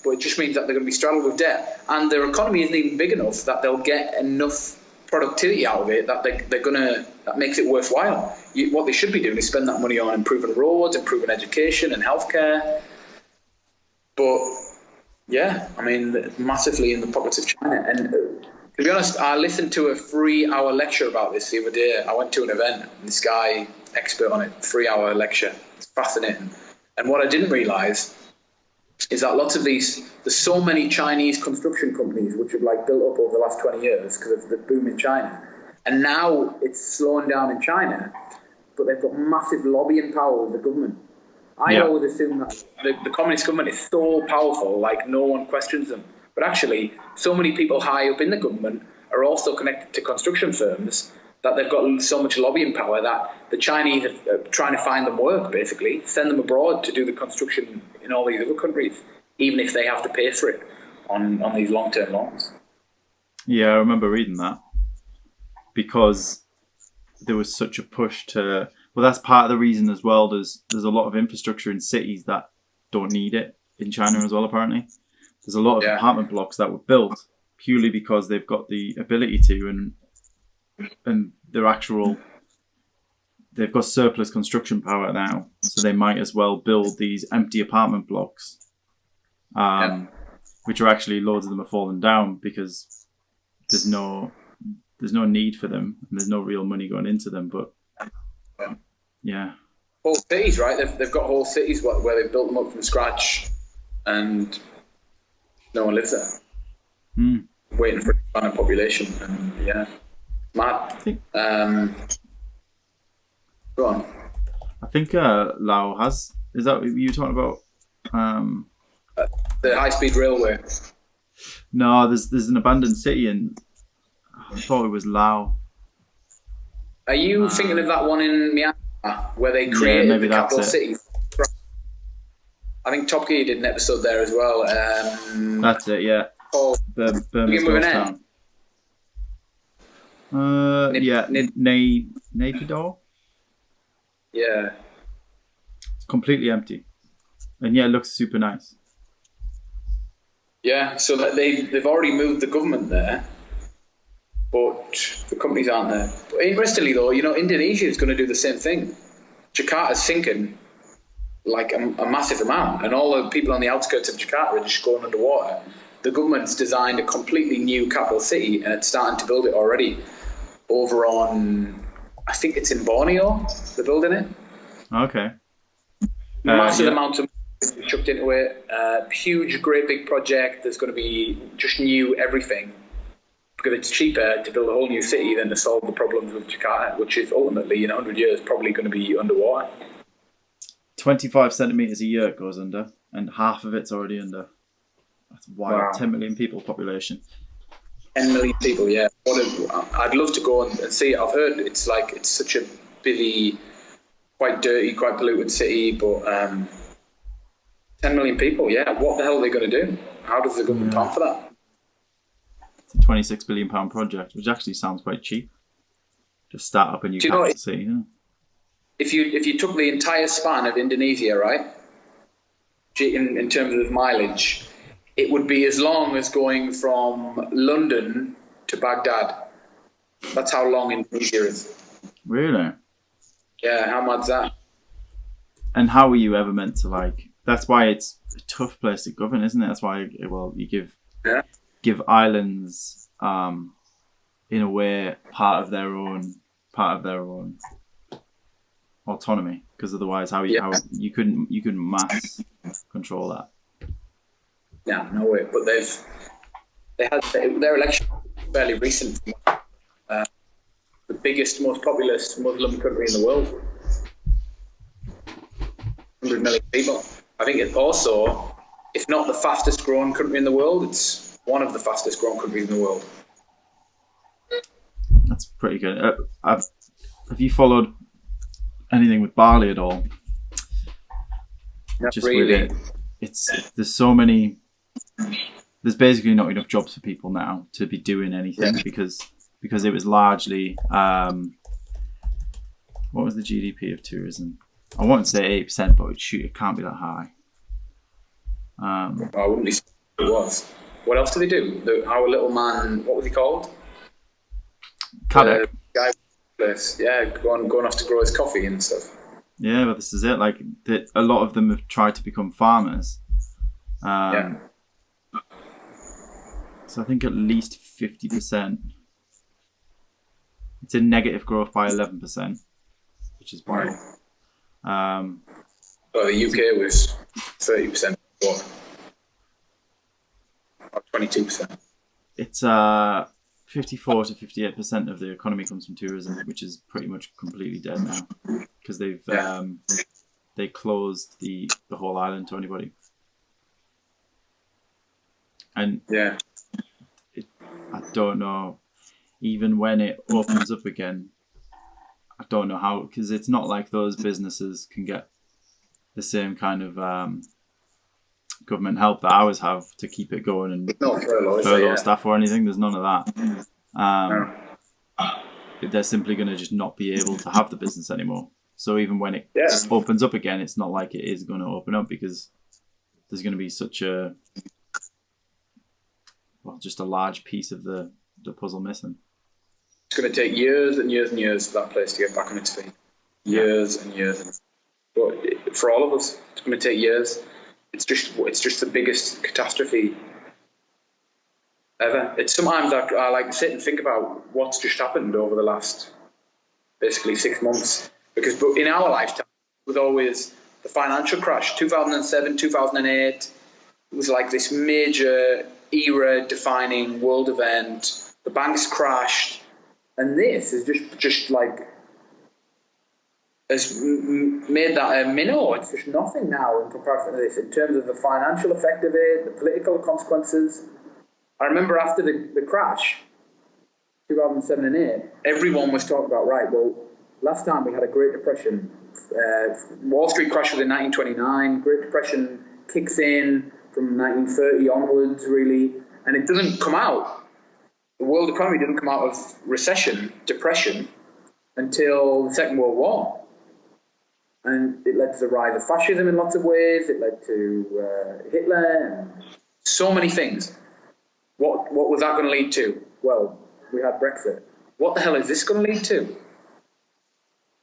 S2: but it just means that they're going to be straddled with debt. And their economy isn't even big enough that they'll get enough productivity out of it that that makes it worthwhile. What they should be doing is spend that money on improving roads, improving education and healthcare. But yeah, I mean, massively in the pockets of China. And to be honest, I listened to a 3-hour lecture about this the other day. I went to an event, and this guy, expert on it, 3-hour lecture. It's fascinating. And what I didn't realise is that there's so many Chinese construction companies which have like built up over the last 20 years because of the boom in China. And now it's slowing down in China, but they've got massive lobbying power with the government. I always assume that the communist government is so powerful, like no one questions them. But actually, so many people high up in the government are also connected to construction firms that they've got so much lobbying power that the Chinese are trying to find them work, basically, send them abroad to do the construction in all these other countries, even if they have to pay for it on these long-term loans.
S1: Yeah, I remember reading that because there was such a push to... Well, that's part of the reason as well. There's a lot of infrastructure in cities that don't need it in China as well, apparently. There's a lot of apartment blocks that were built purely because they've got the ability to and they've got surplus construction power now, so they might as well build these empty apartment blocks which are actually loads of them are falling down because there's no need for them and there's no real money going into them. But yeah,
S2: whole cities, right? They've got whole cities where they've built them up from scratch, and no one lives there, waiting for a expanded population. And yeah, mad. Go on.
S1: I think Lao has. Is that what you were talking about?
S2: The high-speed railway.
S1: No, there's an abandoned city in. I thought it was Lao.
S2: Are you thinking of that one in Myanmar where they created the capital city? I think Top Gear did an episode there as well.
S1: That's it, yeah. Burma's ghost town. Yeah, Naypyidaw.
S2: Yeah.
S1: It's completely empty, and yeah, it looks super nice.
S2: Yeah, so they've already moved the government there, but the companies aren't there. But interestingly, though, Indonesia is going to do the same thing. Jakarta's sinking like a massive amount, and all the people on the outskirts of Jakarta are just going underwater. The government's designed a completely new capital city, and it's starting to build it already over on, I think it's in Borneo, they're building it.
S1: Okay.
S2: Massive amounts of money chucked into it. Huge, great big project. There's going to be just new everything, because it's cheaper to build a whole new city than to solve the problems with Jakarta, which is ultimately in 100 years probably going to be underwater.
S1: 25 centimetres a year it goes under, and half of it's already under. That's wild. Wow. 10 million people population.
S2: 10 million people, yeah. I'd love to go and see it. I've heard it's such a busy, quite dirty, quite polluted city, but 10 million people, yeah. What the hell are they going to do? How does the government plan for that?
S1: It's a £26 billion project, which actually sounds quite cheap. Just start up a new capital city. Yeah.
S2: If you took the entire span of Indonesia, right, in terms of mileage, it would be as long as going from London to Baghdad. That's how long Indonesia is.
S1: Really?
S2: Yeah, how mad's that?
S1: And how were you ever meant to that's why it's a tough place to govern, isn't it? That's why, you give islands, in a way, part of their own autonomy, because otherwise how you couldn't mass control that.
S2: Yeah, no way. But they had their election fairly recent. The biggest, most populous Muslim country in the world. 100 million people. I think it's also, if not the fastest growing country in the world, it's one of the fastest growing countries in the world.
S1: That's pretty good. Have you followed anything with barley at all?
S2: Not really.
S1: There's so many. There's basically not enough jobs for people now to be doing anything because it was largely what was the GDP of tourism? I won't say 8%, but it can't be that high.
S2: I wouldn't be surprised if it was. What else do they do? Our little man, what was he called?
S1: Cadec.
S2: Guy place. Yeah, going off to grow his coffee and stuff.
S1: Yeah, but this is it. A lot of them have tried to become farmers. So I think at least 50%. It's in negative growth by 11%, which is wild.
S2: Well, the UK was 30% before, or 22%.
S1: It's 54 to 58% of the economy comes from tourism, which is pretty much completely dead now because they closed the whole island to anybody. And I don't know, even when it opens up again, I don't know how, because it's not like those businesses can get the same kind of government help that ours have to keep it going and furlough staff or anything. There's none of that. They're simply going to just not be able to have the business anymore. So even when it opens up again, it's not like it is going to open up because there's going to be such just a large piece of the puzzle missing.
S2: It's going to take years and years and years for that place to get back on its feet. Years and years. But for all of us, it's going to take years. It's just the biggest catastrophe ever. It's sometimes I like to sit and think about what's just happened over the last basically 6 months. Because in our lifetime, it was always the financial crash, 2007, 2008. It was like this major era-defining world event. The banks crashed, and this is just like has made that a minnow. It's just nothing now in comparison to this in terms of the financial effect of it, the political consequences. I remember after the crash, 2007 and 8, everyone was talking about, right, well, last time we had a Great Depression. Wall Street crashed was in 1929. Great Depression kicks in from 1930 onwards, really, and it doesn't come out. The world economy didn't come out of depression, until the Second World War. And it led to the rise of fascism in lots of ways. It led to Hitler and so many things. What was that going to lead to? Well, we had Brexit. What the hell is this going to lead to?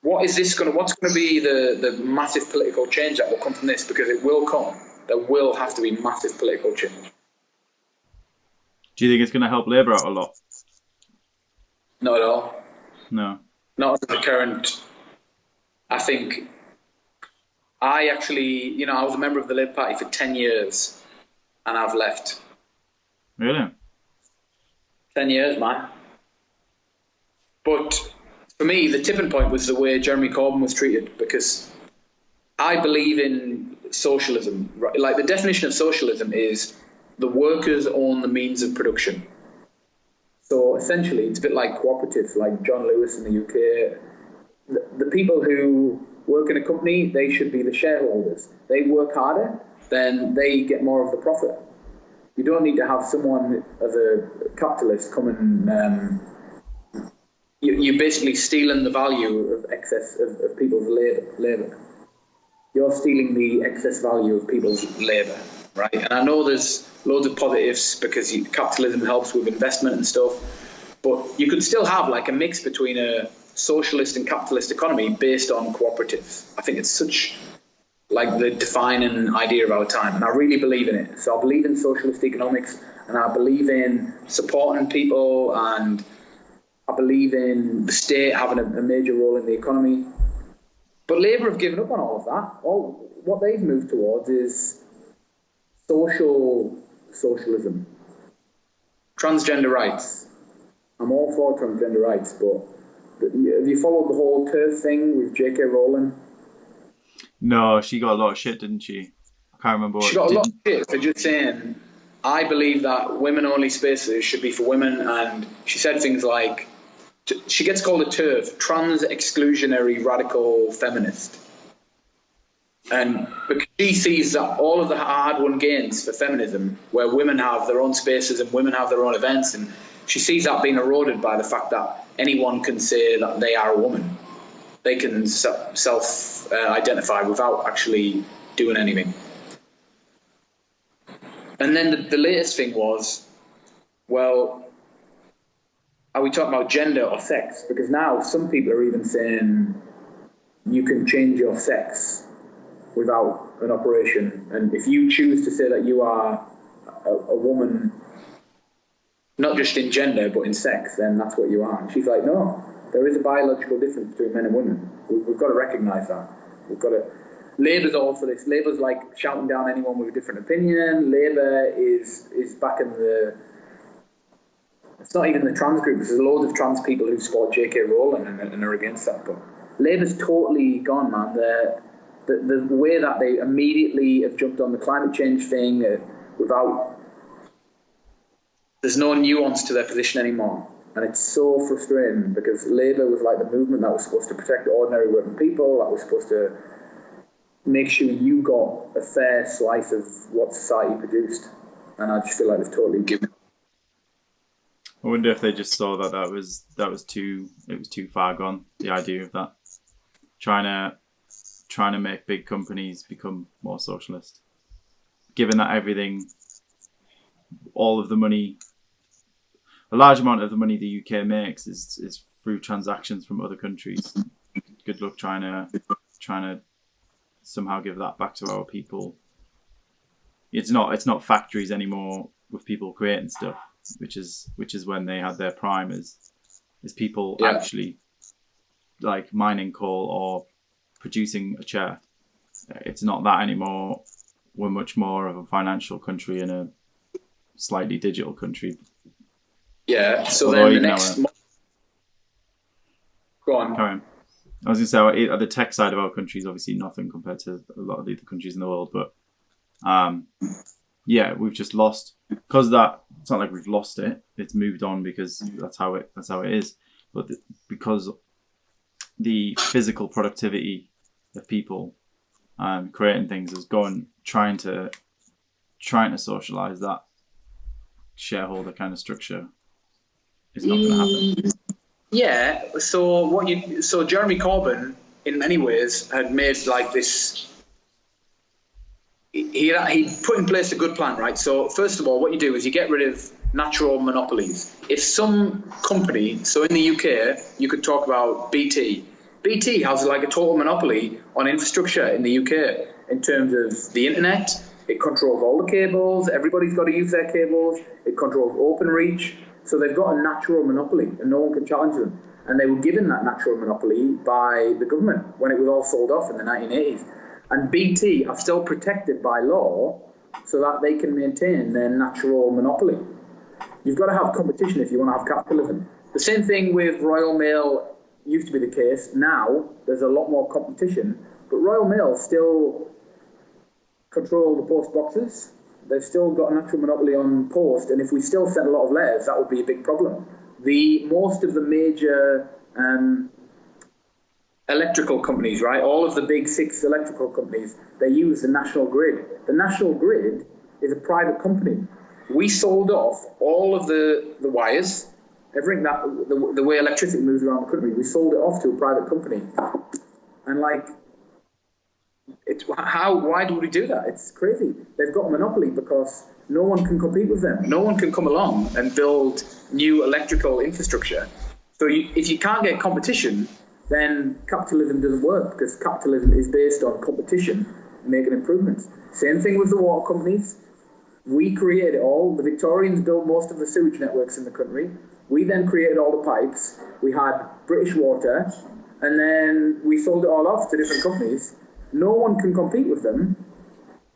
S2: What's going to be the massive political change that will come from this? Because it will come. There will have to be massive political change.
S1: Do you think it's going to help Labour out a lot?
S2: Not at all.
S1: No.
S2: Not at the current. I think I actually, I was a member of the Labour Party for 10 years and I've left.
S1: Really?
S2: 10 years, man. But for me, the tipping point was the way Jeremy Corbyn was treated, because I believe in socialism. Like, the definition of socialism is the workers own the means of production. So essentially, it's a bit like cooperatives, like John Lewis in the UK. The people who work in a company, they should be the shareholders. They work harder, then they get more of the profit. You don't need to have someone as a capitalist come and you're basically stealing the value of excess of people's labour. You're stealing the excess value of people's labour, right? And I know there's loads of positives because capitalism helps with investment and stuff, but you could still have like a mix between a socialist and capitalist economy based on cooperatives. I think it's such like the defining idea of our time, and I really believe in it. So I believe in socialist economics, and I believe in supporting people, and I believe in the state having a major role in the economy. But Labour have given up on all of that. What they've moved towards is socialism. Transgender rights. I'm all for transgender rights, but have you followed the whole TERF thing with J.K. Rowling?
S1: No, she got a lot of shit, didn't she? I can't remember.
S2: She got a lot of shit for just saying, I believe that women-only spaces should be for women, and she said things like, she gets called a TERF, trans exclusionary radical feminist. And because she sees that all of the hard-won gains for feminism, where women have their own spaces and women have their own events, and she sees that being eroded by the fact that anyone can say that they are a woman. They can self-identify without actually doing anything. And then the latest thing was, well, are we talking about gender or sex? Because now some people are even saying you can change your sex without an operation. And if you choose to say that you are a woman, not just in gender, but in sex, then that's what you are. And she's like, no, there is a biological difference between men and women. We've got to recognise that. We've got to... Labour's all for this. Labour's like shouting down anyone with a different opinion. Labour is back in the... It's not even the trans groups. There's loads of trans people who support J.K. Rowling and are against that. But Labour's totally gone, man. The way that they immediately have jumped on the climate change thing without... There's no nuance to their position anymore. And it's so frustrating because Labour was like the movement that was supposed to protect ordinary working people, that was supposed to make sure you got a fair slice of what society produced. And I just feel like they've totally given.
S1: I wonder if they just saw that was too far gone. The idea of that, trying to make big companies become more socialist, given that all of the money, a large amount of the money the UK makes is through transactions from other countries. Good luck trying to somehow give that back to our people. It's not factories anymore with people creating stuff. which is when they had their prime, is people
S2: Yeah.
S1: actually like mining coal or producing a chair. It's not that anymore. We're much more of a financial country and a slightly digital country.
S2: Yeah. So
S1: Although
S2: then the
S1: even
S2: next. Go on.
S1: Carry on. I was going to say, the tech side of our country is obviously nothing compared to a lot of the other countries in the world, but yeah, we've just lost because that. It's not like we've lost it; it's moved on because that's how it is. But because the physical productivity of people creating things has gone, trying to socialize that shareholder kind of structure is not going to happen.
S2: Yeah. So Jeremy Corbyn, in many ways, had made like this. He put in place a good plan, right? So first of all, what you do is you get rid of natural monopolies. If some company, so in the UK, you could talk about BT. BT has like a total monopoly on infrastructure in the UK in terms of the internet. It controls all the cables. Everybody's got to use their cables. It controls OpenReach. So they've got a natural monopoly and no one can challenge them. And they were given that natural monopoly by the government when it was all sold off in the 1980s. And BT are still protected by law so that they can maintain their natural monopoly. You've got to have competition if you want to have capitalism. The same thing with Royal Mail used to be the case. Now there's a lot more competition, but Royal Mail still control the post boxes. They've still got a natural monopoly on post, and if we still send a lot of letters, that would be a big problem. Most of the major electrical companies, right? All of the big 6 electrical companies, they use the National Grid. The National Grid is a private company. We sold off all of the wires, everything that the way electricity moves around the country. We sold it off to a private company, and like, why do we do that? It's crazy. They've got a monopoly because no one can compete with them. No one can come along and build new electrical infrastructure. So if you can't get competition, then capitalism doesn't work, because capitalism is based on competition and making improvements. Same thing with the water companies. We created it all. The Victorians built most of the sewage networks in the country. We then created all the pipes. We had British Water, and then we sold it all off to different companies. No one can compete with them.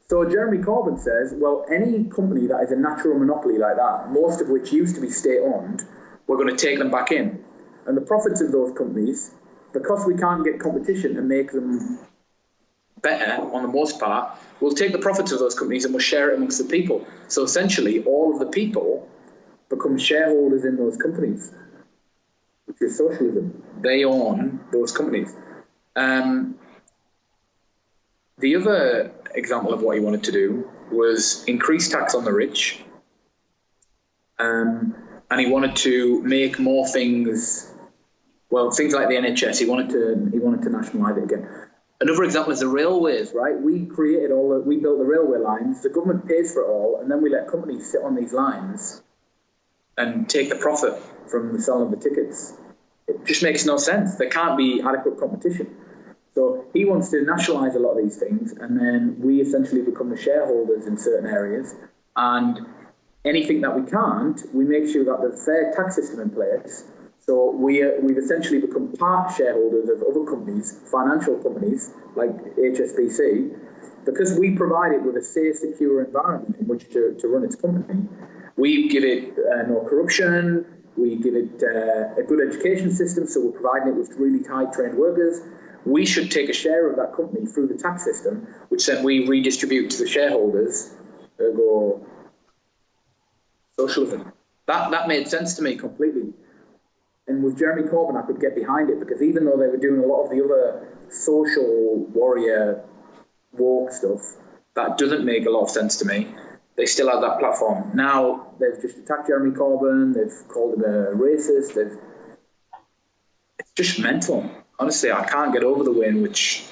S2: So Jeremy Corbyn says, well, any company that is a natural monopoly like that, most of which used to be state-owned, we're going to take them back in. And the profits of those companies, because we can't get competition and make them better on the most part, we'll take the profits of those companies and we'll share it amongst the people. So essentially, all of the people become shareholders in those companies, which is socialism. They own those companies. The other example of what he wanted to do was increase tax on the rich, and he wanted to make more things. Well, things like the NHS, he wanted to nationalise it again. Another example is the railways, right? We built the railway lines. The government pays for it all, and then we let companies sit on these lines and take the profit from the selling of the tickets. It just makes no sense. There can't be adequate competition. So he wants to nationalise a lot of these things, and then we essentially become the shareholders in certain areas. And anything that we can't, we make sure that there's a fair tax system in place. So we've essentially become part shareholders of other companies, financial companies like HSBC, because we provide it with a safe, secure environment in which to run its company. We give it no corruption. We give it a good education system, so we're providing it with really high trained workers. We should take a share of that company through the tax system, which then we redistribute to the shareholders. Ergo, socialism. That made sense to me completely. And with Jeremy Corbyn, I could get behind it, because even though they were doing a lot of the other social warrior woke stuff, that doesn't make a lot of sense to me. They still have that platform. Now they've just attacked Jeremy Corbyn. They've called him a racist. It's just mental. Honestly, I can't get over the way in which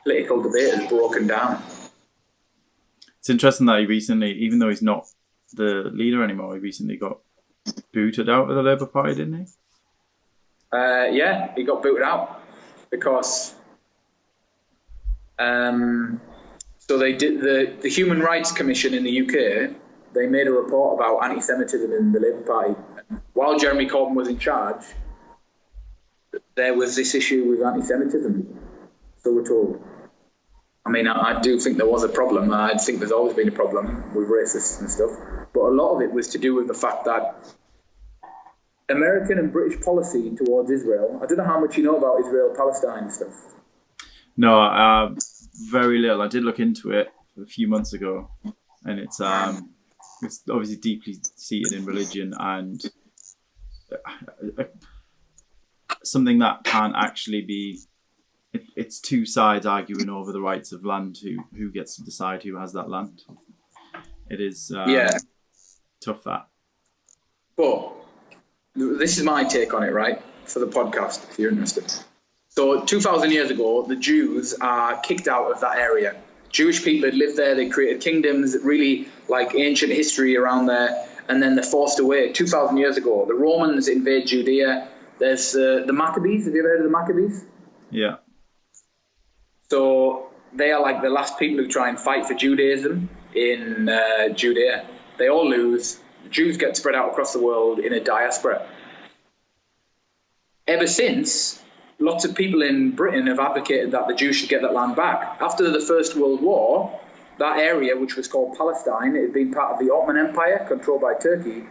S2: political debate is broken down.
S1: It's interesting that he recently, even though he's not the leader anymore, he recently got booted out of the Labour Party, didn't he?
S2: Yeah, he got booted out because so they did the Human Rights Commission in the UK. they made a report about anti-Semitism in the Labour Party. And while Jeremy Corbyn was in charge, there was this issue with anti-Semitism, so we're told. I mean, I do think there was a problem. I think there's always been a problem with racists and stuff. But a lot of it was to do with the fact that American and British policy towards Israel, I don't know how much you know about Israel-Palestine stuff.
S1: No, very little. I did look into it a few months ago, and it's obviously deeply seated in religion and something that can't actually be. It's two sides arguing over the rights of land. Who gets to decide who has that land? It is tough, that.
S2: But this is my take on it, right? For the podcast, if you're interested. So 2,000 years ago, the Jews are kicked out of that area. Jewish people had lived there. They created kingdoms, really like ancient history around there. And then they're forced away 2,000 years ago. The Romans invade Judea. There's the Maccabees. Have you ever heard of the Maccabees?
S1: Yeah.
S2: So they are like the last people who try and fight for Judaism in Judea. They all lose. The Jews get spread out across the world in a diaspora. Ever since, lots of people in Britain have advocated that the Jews should get that land back. After the First World War, that area, which was called Palestine, it had been part of the Ottoman Empire, controlled by Turkey.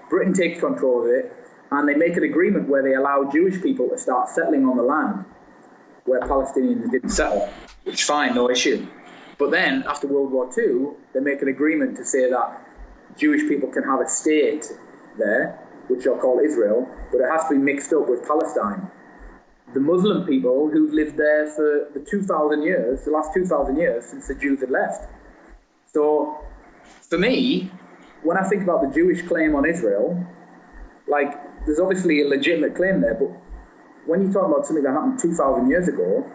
S2: Britain takes control of it, and they make an agreement where they allow Jewish people to start settling on the land where Palestinians didn't settle, which is fine, no issue. But then, after World War II, they make an agreement to say that Jewish people can have a state there, which they'll call Israel, but it has to be mixed up with Palestine. The Muslim people who've lived there for the 2,000 years, the last 2,000 years since the Jews had left. So, for me, when I think about the Jewish claim on Israel, like, there's obviously a legitimate claim there, but when you talk about something that happened 2,000 years ago,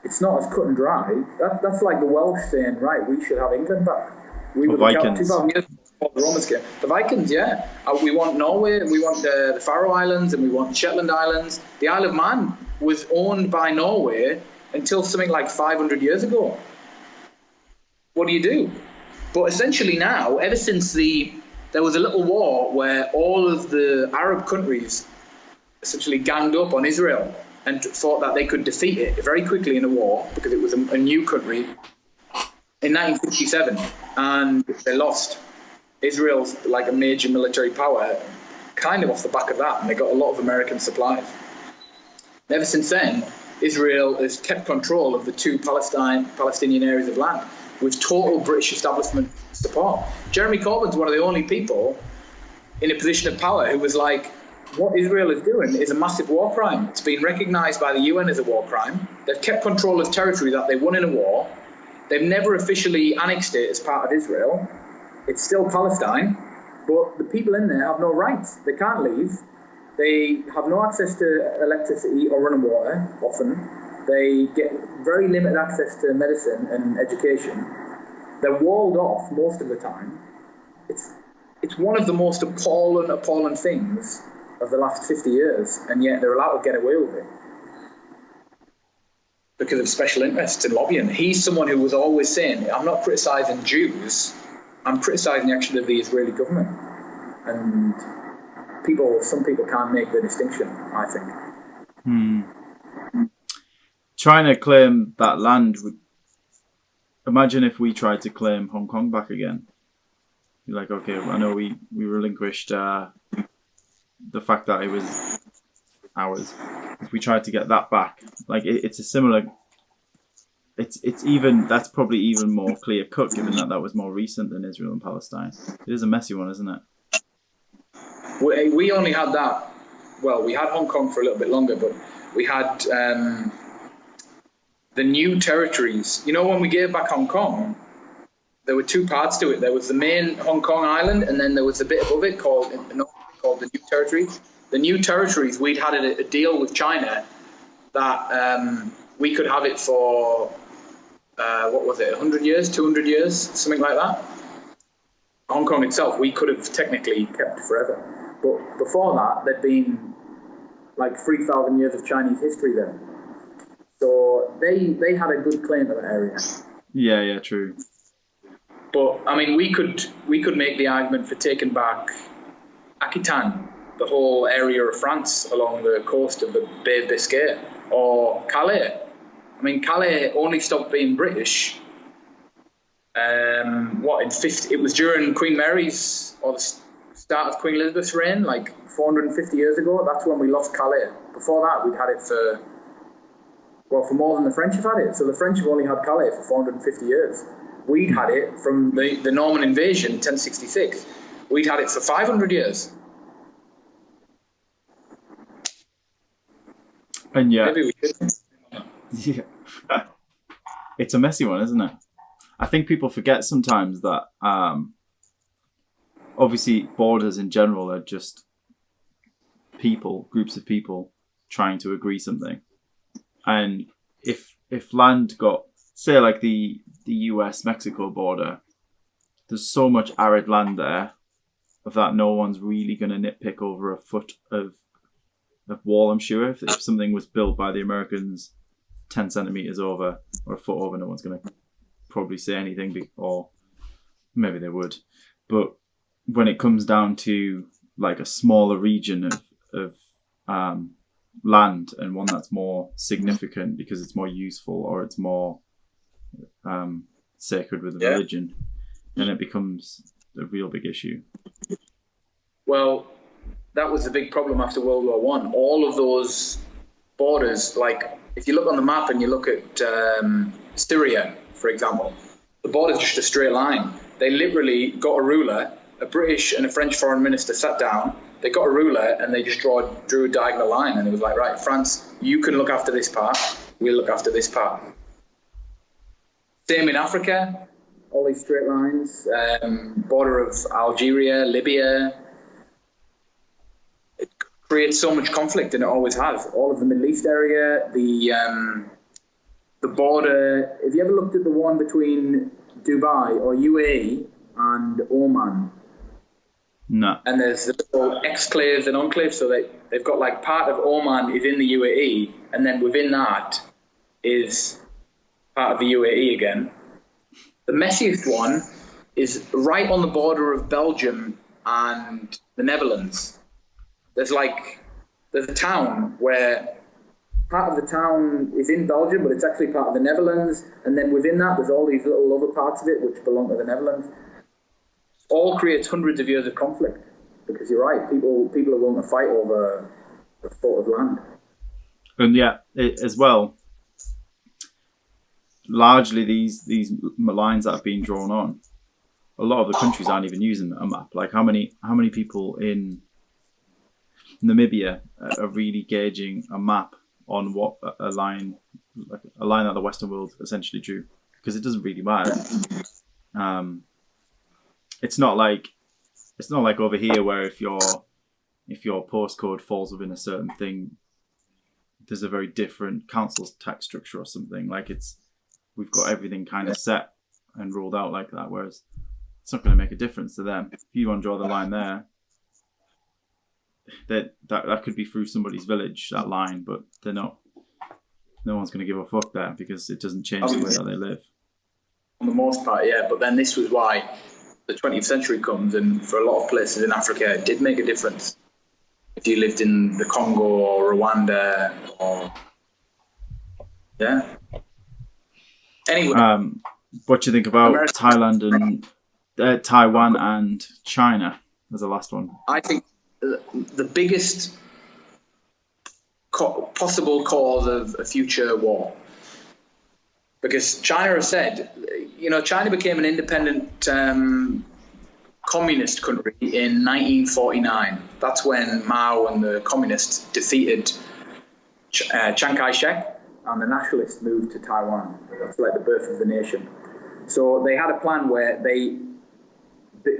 S2: it's not as cut and dry. That's like the Welsh saying, right, we should have England back. We were
S1: Vikings.
S2: 2,000 years before the Romans came. The Vikings, yeah. We want Norway, we want the Faroe Islands, and we want the Shetland Islands. The Isle of Man was owned by Norway until something like 500 years ago. What do you do? But essentially now, ever since there was a little war where all of the Arab countries essentially ganged up on Israel and thought that they could defeat it very quickly in a war because it was a new country in 1967, and they lost. Israel's like a major military power kind of off the back of that, and they got a lot of American supplies. Ever since then, Israel has kept control of the two Palestinian areas of land with total British establishment support. Jeremy Corbyn's one of the only people in a position of power who was like, what Israel is doing is a massive war crime. It's been recognised by the UN as a war crime. They've kept control of territory that they won in a war. They've never officially annexed it as part of Israel. It's still Palestine, but the people in there have no rights. They can't leave. They have no access to electricity or running water, often. They get very limited access to medicine and education. They're walled off most of the time. It's one of the most appalling things of the last 50 years, and yet they're allowed to get away with it because of special interests and lobbying. He's someone who was always saying, I'm not criticising Jews, I'm criticising the action of the Israeli government. And some people can't make the distinction, I think.
S1: Trying to claim that land would... Imagine if we tried to claim Hong Kong back again. You're like, okay, I know we relinquished the fact that it was ours. If we tried to get that back, like it's a similar. That's probably even more clear cut, given that was more recent than Israel and Palestine. It is a messy one, isn't it?
S2: We only had that. Well, we had Hong Kong for a little bit longer, but we had the new territories. You know, when we gave back Hong Kong, there were two parts to it. There was the main Hong Kong island, and then there was a bit above it called the New Territories. The New Territories, we'd had a deal with China that we could have it for, 100 years, 200 years, something like that. Hong Kong itself, we could have technically kept forever. But before that, there'd been like 3,000 years of Chinese history there. So they had a good claim to that area.
S1: Yeah, true.
S2: But I mean, we could make the argument for taking back Aquitaine, the whole area of France along the coast of the Bay of Biscay, or Calais. I mean, Calais only stopped being British. It was during Queen Mary's or the start of Queen Elizabeth's reign, like 450 years ago. That's when we lost Calais. Before that, we'd had it for more than the French have had it. So the French have only had Calais for 450 years. We'd had it from the Norman invasion, 1066. We'd had it for 500 years.
S1: And yeah,
S2: maybe we should.
S1: Yeah, it's a messy one, isn't it? I think people forget sometimes that obviously borders in general are just groups of people trying to agree something. And if land got, say, like the US-Mexico border, there's so much arid land there that no one's really going to nitpick over a foot of wall, I'm sure. If something was built by the Americans 10 centimetres over or a foot over, no one's going to probably say anything, or maybe they would. But when it comes down to like a smaller region of land, and one that's more significant because it's more useful or it's more sacred with the religion, then it becomes a real big issue.
S2: Well, that was the big problem after World War One. All of those borders, like if you look on the map and you look at Styria, for example, the border's just a straight line. They literally got a ruler, a British and a French foreign minister sat down, they got a ruler and they just drew a diagonal line, and it was like, right, France, you can look after this part, we'll look after this part. Same in Africa, all these straight lines, border of Algeria, Libya. It creates so much conflict, and it always has. All of the Middle East area, the border. Have you ever looked at the one between Dubai or UAE and Oman?
S1: No.
S2: And there's the little exclaves and enclaves, so they've got like part of Oman is in the UAE, and then within that is part of the UAE again. The messiest one is right on the border of Belgium and the Netherlands. There's a town where part of the town is in Belgium, but it's actually part of the Netherlands, and then within that there's all these little other parts of it which belong to the Netherlands. All creates hundreds of years of conflict, because you're right, people are willing to fight over a foot of land.
S1: And yeah, as well, largely these lines that have been drawn on, a lot of the countries aren't even using a map. Like how many people in Namibia are really gauging a map on what a line that the Western world essentially drew, because it doesn't really matter. It's not like over here where if your postcode falls within a certain thing, there's a very different council tax structure or something. Like we've got everything kind of set and ruled out like that, whereas it's not going to make a difference to them. If you want to draw the line there, that could be through somebody's village, that line, but they're not. No one's going to give a fuck there because it doesn't change the way that they live.
S2: On the most part, yeah. But then this was why the 20th century comes, and for a lot of places in Africa, it did make a difference. If you lived in the Congo or Rwanda, or anyway.
S1: What do you think about Thailand and Taiwan and China as the last one?
S2: I think the biggest possible cause of a future war, because China has said, China became an independent communist country in 1949. That's when Mao and the communists defeated Chiang Kai-shek, and the nationalists moved to Taiwan. That's like the birth of the nation. So they had a plan where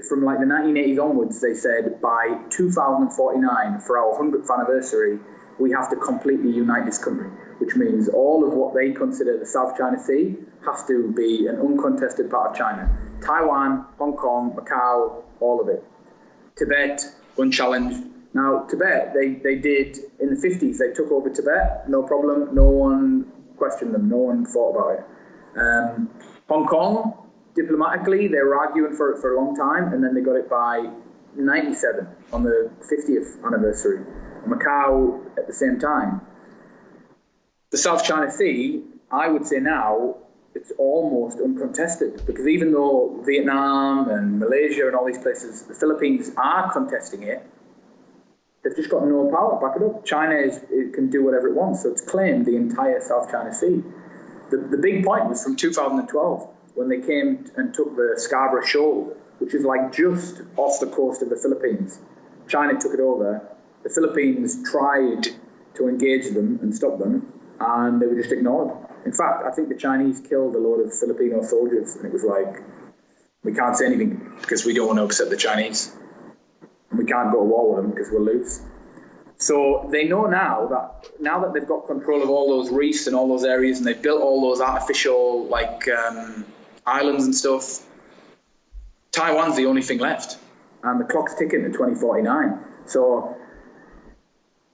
S2: from like the 1980s onwards, they said by 2049, for our 100th anniversary, we have to completely unite this country, which means all of what they consider the South China Sea has to be an uncontested part of China. Taiwan, Hong Kong, Macau, all of it. Tibet, unchallenged. Now, Tibet, they did, in the 50s, they took over Tibet, no problem, no one questioned them, no one thought about it. Hong Kong, diplomatically, they were arguing for it for a long time, and then they got it by 97 on the 50th anniversary. Macau at the same time. The South China Sea, I would say now, it's almost uncontested, because even though Vietnam and Malaysia and all these places, the Philippines are contesting it, they've just got no power. Back it up. China it can do whatever it wants, so it's claimed the entire South China Sea. The big point was from 2012, when they came and took the Scarborough Shoal, which is like just off the coast of the Philippines. China took it over. The Philippines tried to engage them and stop them, and they were just ignored. In fact, I think the Chinese killed a load of Filipino soldiers, and it was like, we can't say anything because we don't want to upset the Chinese. And we can't go to war with them because we'll lose. So they know now that they've got control of all those reefs and all those areas, and they've built all those artificial islands and stuff, Taiwan's the only thing left. And the clock's ticking to 2049. So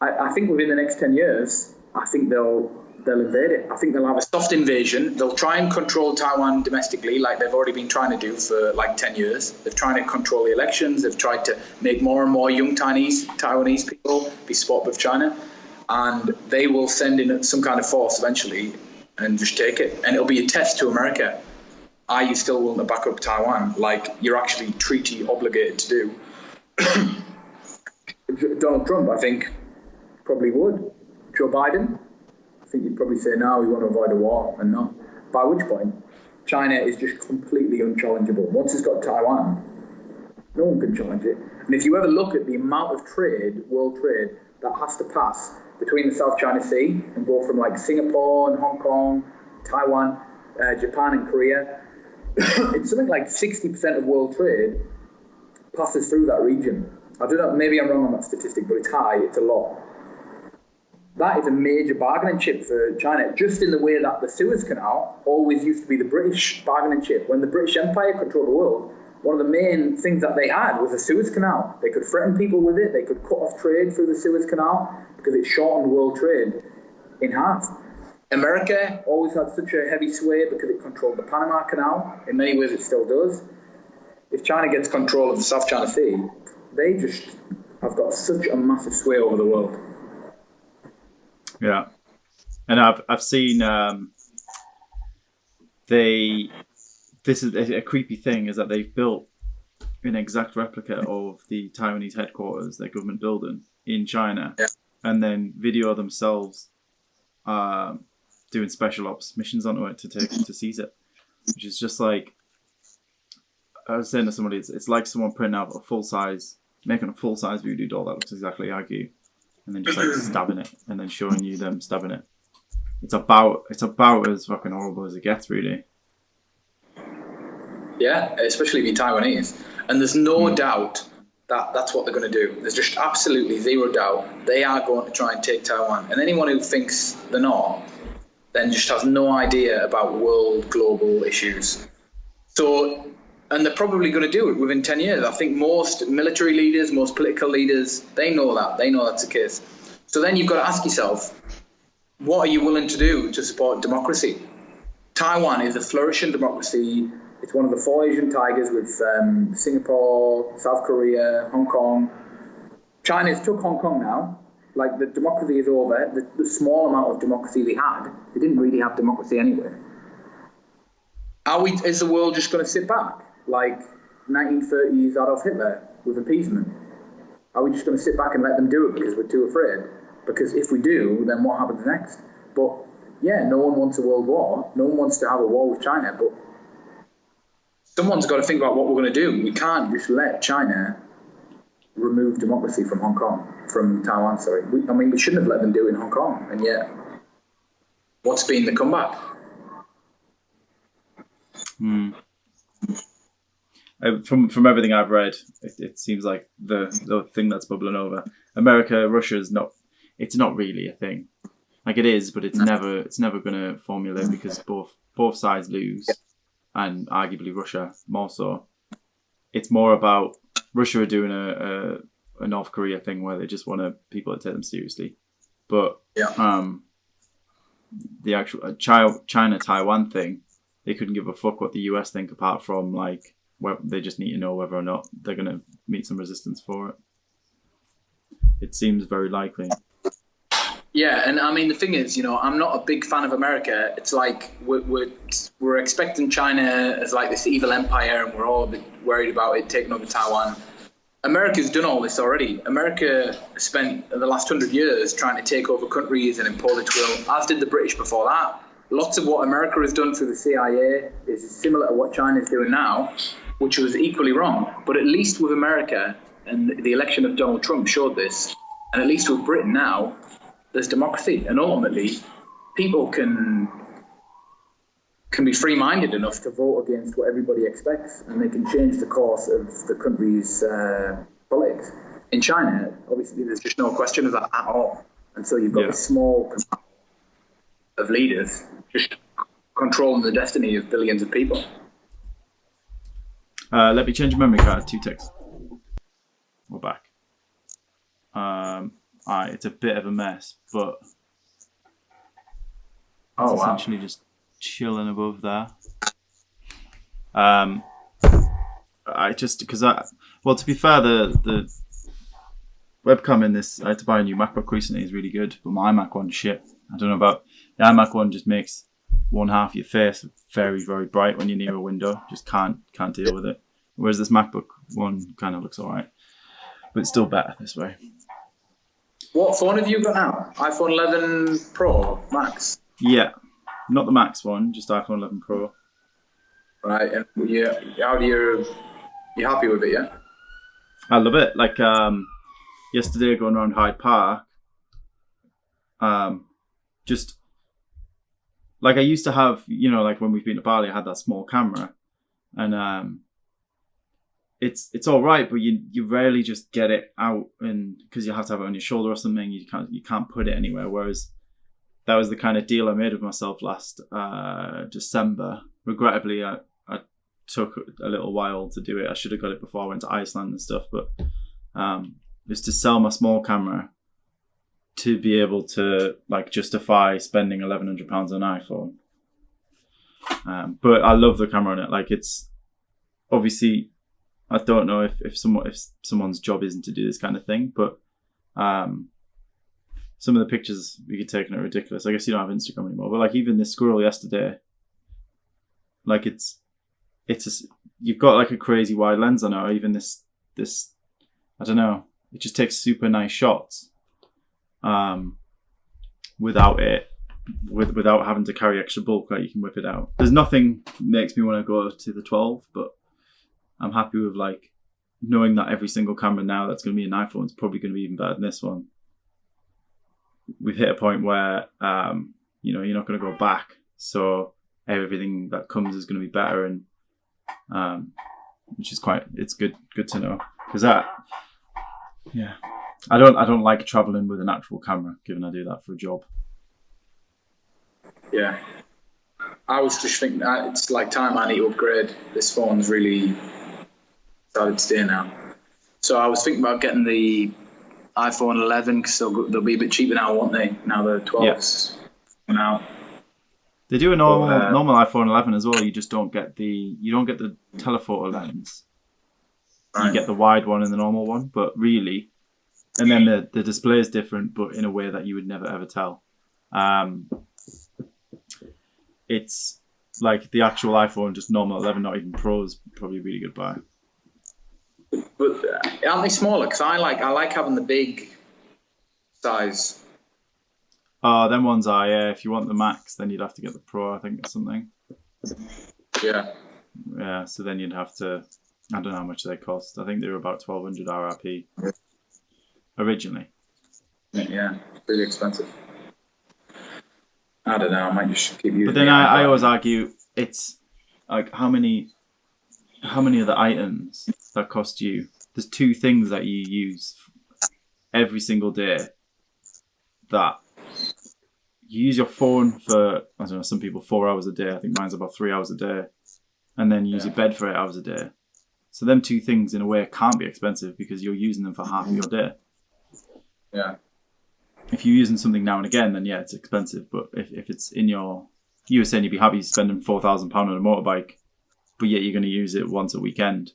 S2: I think within the next 10 years, I think they'll invade it. I think they'll have a soft invasion. They'll try and control Taiwan domestically, like they've already been trying to do for like 10 years. They've tried to control the elections. They've tried to make more and more young Taiwanese people be spot with China. And they will send in some kind of force eventually and just take it. And it'll be a test to America. Are you still willing to back up Taiwan like you're actually treaty obligated to do? Donald Trump, I think, probably would. Joe Biden, I think you'd probably say no, we want to avoid a war, and not. By which point, China is just completely unchallengeable. Once it's got Taiwan, no one can challenge it. And if you ever look at the amount of trade, world trade, that has to pass between the South China Sea and go from like Singapore and Hong Kong, Taiwan, Japan and Korea, it's something like 60% of world trade passes through that region. I don't know, maybe I'm wrong on that statistic, but it's high, it's a lot. That is a major bargaining chip for China, just in the way that the Suez Canal always used to be the British bargaining chip. When the British Empire controlled the world, one of the main things that they had was the Suez Canal. They could threaten people with it, they could cut off trade through the Suez Canal, because it shortened world trade in half. America always had such a heavy sway because it controlled the Panama Canal. In many ways, it still does. If China gets control of the South China Sea, they just have got such a massive sway over the world.
S1: Yeah, and I've seen this is a creepy thing, is that they've built an exact replica of the Taiwanese headquarters, their government building in China,
S2: yeah.
S1: And then video themselves doing special ops missions onto it to seize it, which is just like, I was saying to somebody, it's like someone printing out making a full size voodoo doll that looks exactly like you, and then just like stabbing it, and then showing you them stabbing it. It's about as fucking horrible as it gets, really.
S2: Yeah, especially if you're Taiwanese. And there's no doubt that that's what they're going to do. There's just absolutely zero doubt. They are going to try and take Taiwan. And anyone who thinks they're not, then just has no idea about world global issues. So, and they're probably going to do it within 10 years. I think most military leaders, most political leaders, they know that. They know that's the case. So then you've got to ask yourself, what are you willing to do to support democracy? Taiwan is a flourishing democracy. It's one of the four Asian tigers with Singapore, South Korea, Hong Kong. China's took Hong Kong now. Like, the democracy is over. The small amount of democracy they had, they didn't really have democracy anyway. Is the world just going to sit back like 1930s Adolf Hitler with appeasement? Are we just going to sit back and let them do it because we're too afraid? Because if we do, then what happens next? But yeah, no one wants a world war. No one wants to have a war with China, but someone's got to think about what we're going to do. We can't just let China remove democracy from Taiwan, sorry. We shouldn't have let them do it in Hong Kong, and yet, what's been the comeback?
S1: From everything I've read, it seems like the thing that's bubbling over. America, Russia is not. It's not really a thing. Like, it is, but it's never going to formulate, because both sides lose, and arguably Russia more so. It's more about Russia are doing a North Korea thing where they just want people to take them seriously, but the actual China-Taiwan thing, they couldn't give a fuck what the US think, apart from like they just need to know whether or not they're going to meet some resistance for it. It seems very likely.
S2: Yeah, and I mean the thing is, I'm not a big fan of America. It's like we're expecting China as like this evil empire, and we're all a bit worried about it taking over Taiwan. America's done all this already. America spent the last 100 years trying to take over countries and impose its will, as did the British before that. Lots of what America has done through the CIA is similar to what China is doing now, which was equally wrong. But at least with America, and the election of Donald Trump showed this, and at least with Britain now, there's democracy. And ultimately, people can be free-minded enough to vote against what everybody expects, and they can change the course of the country's politics. In China, obviously, there's just no question of that at all. And so you've got a small command of leaders just controlling the destiny of billions of people.
S1: Let me change your memory card. 2 ticks. We're back. It's a bit of a mess, but it's essentially just chilling above there. To be fair, the webcam in this, I had to buy a new MacBook recently, is really good, but my iMac one's shit. I don't know about the iMac one, just makes one half of your face very, very bright when you're near a window. Just can't deal with it. Whereas this MacBook one kind of looks alright, but it's still better this way.
S2: What phone have you got now? iPhone 11 Pro Max?
S1: Yeah, not the Max one, just iPhone 11 Pro.
S2: Right, and you're happy with it, yeah?
S1: I love it. Like yesterday, going around Hyde Park, just like I used to have, like when we've been to Bali, I had that small camera, and it's all right, but you rarely just get it out, and because you have to have it on your shoulder or something, you can't put it anywhere. Whereas that was the kind of deal I made with myself last December. Regrettably, I took a little while to do it. I should have got it before I went to Iceland and stuff, but was to sell my small camera to be able to like justify spending £1,100 on an iPhone. But I love the camera on it. Like, it's obviously, I don't know if someone's job isn't to do this kind of thing, but some of the pictures we could take are ridiculous. I guess you don't have Instagram anymore, but like even this squirrel yesterday, like you've got like a crazy wide lens on it, or even this I don't know, it just takes super nice shots without having to carry extra bulk. Like, you can whip it out. There's nothing that makes me want to go to the 12, but I'm happy with like knowing that every single camera now that's going to be an iPhone is probably going to be even better than this one. We've hit a point where you're not going to go back, so everything that comes is going to be better, and which is it's good to know, because I don't like traveling with an actual camera, given I do that for a job.
S2: Yeah, I was just thinking that it's like time I need to upgrade. This phone's really started to stay now, so I was thinking about getting the iPhone 11 because they'll be a bit cheaper now, won't they? Now the 12's coming out.
S1: They do a normal iPhone 11 as well. You just don't get the telephoto lens. Right. You get the wide one and the normal one, but really, and then the display is different, but in a way that you would never ever tell. It's like the actual iPhone, just normal 11, not even Pro, is probably a really good buy.
S2: But aren't they smaller? Because I like having the big size.
S1: Them ones are, yeah. If you want the Max, then you'd have to get the Pro, I think, or something.
S2: Yeah.
S1: Yeah, so then you'd have to, I don't know how much they cost. I think they were about 1,200 RRP originally.
S2: Yeah, really expensive. I don't know, I might just keep using it.
S1: But then I always argue, it's like how many of the items that cost you, there's 2 things that you use every single day that you use your phone for, I don't know, some people 4 hours a day. I think mine's about 3 hours a day. And then you use your bed for 8 hours a day. So them 2 things in a way can't be expensive because you're using them for half of your day.
S2: Yeah.
S1: If you're using something now and again, then yeah, it's expensive. But if it's in your you were saying you'd be happy spending £4,000 on a motorbike, but yet you're going to use it once a weekend.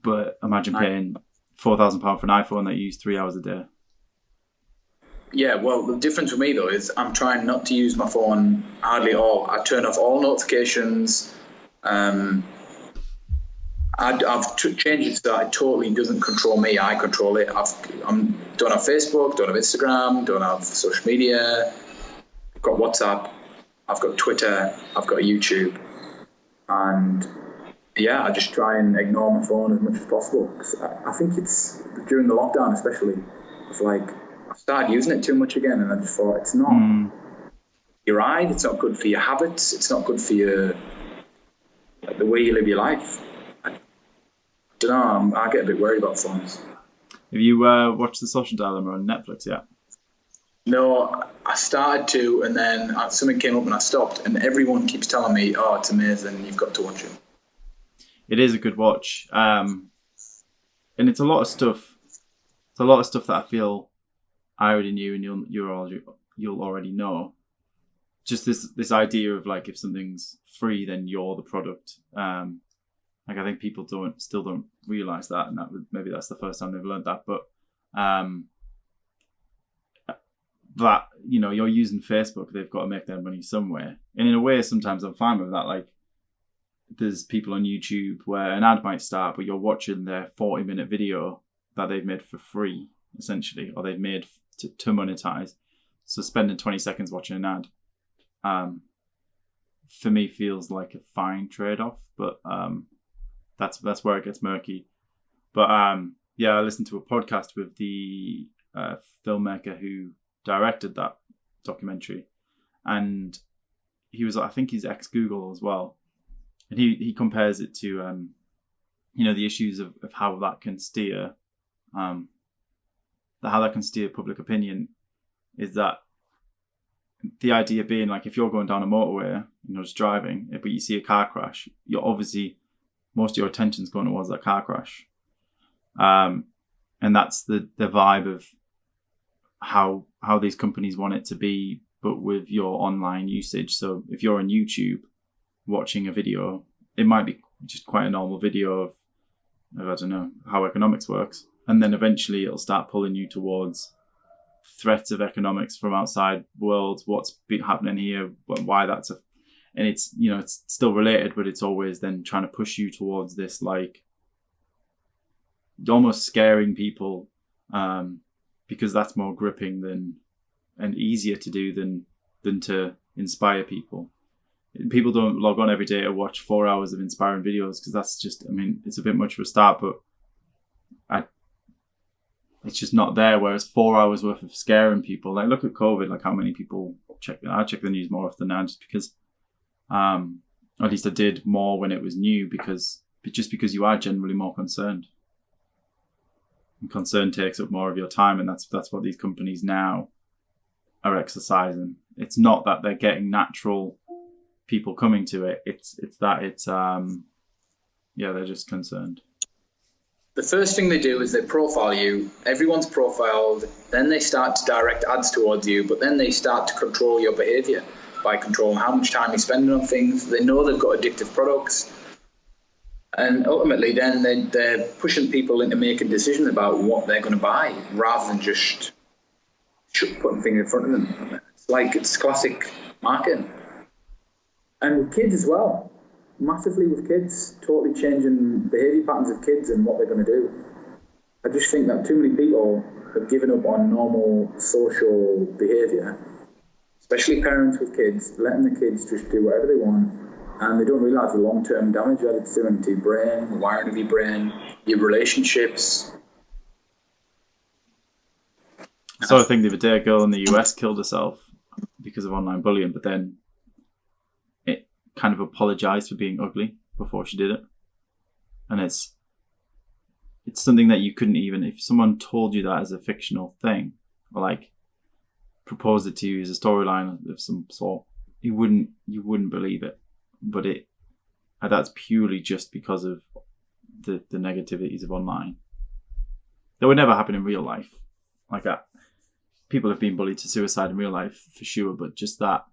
S1: But imagine paying £4,000 for an iPhone that you use 3 hours a day.
S2: Yeah, well, the difference for me, though, is I'm trying not to use my phone hardly at all. I turn off all notifications. I've changed it so it totally doesn't control me. I control it. Don't have Facebook, don't have Instagram, don't have social media. I've got WhatsApp. I've got Twitter. I've got YouTube. And yeah, I just try and ignore my phone as much as possible. 'Cause I think it's during the lockdown, especially, it's like I started using it too much again, and I just thought it's not your eye. It's not good for your habits. It's not good for the way you live your life. I don't know. I get a bit worried about phones.
S1: Have you watched The Social Dilemma on Netflix yet?
S2: No, I started to, and then something came up and I stopped. And everyone keeps telling me, "Oh, it's amazing. You've got to watch it."
S1: It is a good watch, and it's a lot of stuff. It's a lot of stuff that I feel I already knew, and you'll already know. Just this idea of like, if something's free, then you're the product. Like, I think people still don't realize that, and maybe that's the first time they've learned that. But that, you know, you're using Facebook, they've got to make their money somewhere, and in a way, sometimes I'm fine with that. Like, there's people on YouTube where an ad might start, but you're watching their 40-minute video that they've made for free, essentially, or they've made to monetize. So spending 20 seconds watching an ad, for me, feels like a fine trade-off. But that's where it gets murky. But yeah, I listened to a podcast with the filmmaker who directed that documentary, and he was, I think he's ex-Google as well. And he compares it to, you know, the issues of how that can steer, public opinion, is that the idea being, like, if you're going down a motorway, you know, just driving, but you see a car crash, you're obviously, most of your attention's going towards that car crash. And that's the vibe of how these companies want it to be, but with your online usage. So if you're on YouTube watching a video, it might be just quite a normal video of I don't know how economics works, and then eventually it'll start pulling you towards threats of economics from outside worlds, what's happening here, why that's and it's, you know, it's still related, but it's always then trying to push you towards this, like, almost scaring people, because that's more gripping and easier to do than to inspire people. People don't log on every day to watch 4 hours of inspiring videos, because that's just, I mean, it's a bit much for a start, but it's just not there. Whereas 4 hours worth of scaring people, like, look at COVID, like how many people I check the news more often now, just because, or at least I did more when it was new, because you are generally more concerned. And concern takes up more of your time, and that's what these companies now are exercising. It's not that they're getting natural people coming to it. It's they're just concerned.
S2: The first thing they do is they profile you. Everyone's profiled. Then they start to direct ads towards you, but then they start to control your behavior by controlling how much time you're spending on things. They know they've got addictive products. And ultimately, then they're pushing people into making decisions about what they're going to buy, rather than just putting things in front of them. It's classic marketing. And with kids as well. Massively with kids, totally changing behaviour patterns of kids and what they're going to do. I just think that too many people have given up on normal social behaviour, especially parents with kids, letting the kids just do whatever they want, and they don't realise the long-term damage that it's doing to your brain, the wiring of your brain, your relationships.
S1: I saw a thing the other day, a girl in the US killed herself because of online bullying, but then it kind of apologised for being ugly before she did it. And it's something that you couldn't even, if someone told you that as a fictional thing, or like proposed it to you as a storyline of some sort, you wouldn't believe it. But that's purely just because of the negativities of online. That would never happen in real life. Like that, people have been bullied to suicide in real life for sure, but just that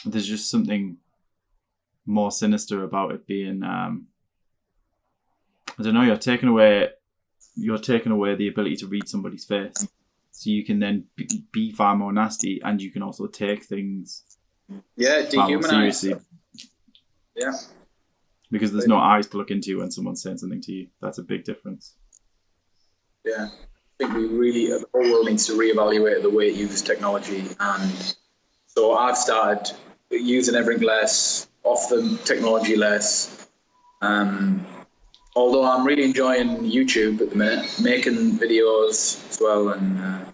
S1: there's just something more sinister about it being. I don't know. You're taking away the ability to read somebody's face, so you can then be far more nasty, and you can also take things.
S2: Yeah, dehumanize.
S1: Seriously.
S2: Yeah.
S1: Because there's no eyes to look into when someone's saying something to you. That's a big difference.
S2: Yeah. I think the whole world needs to reevaluate the way it uses technology. And so I've started using everything less, off the technology less. Although I'm really enjoying YouTube at the minute, making videos as well. And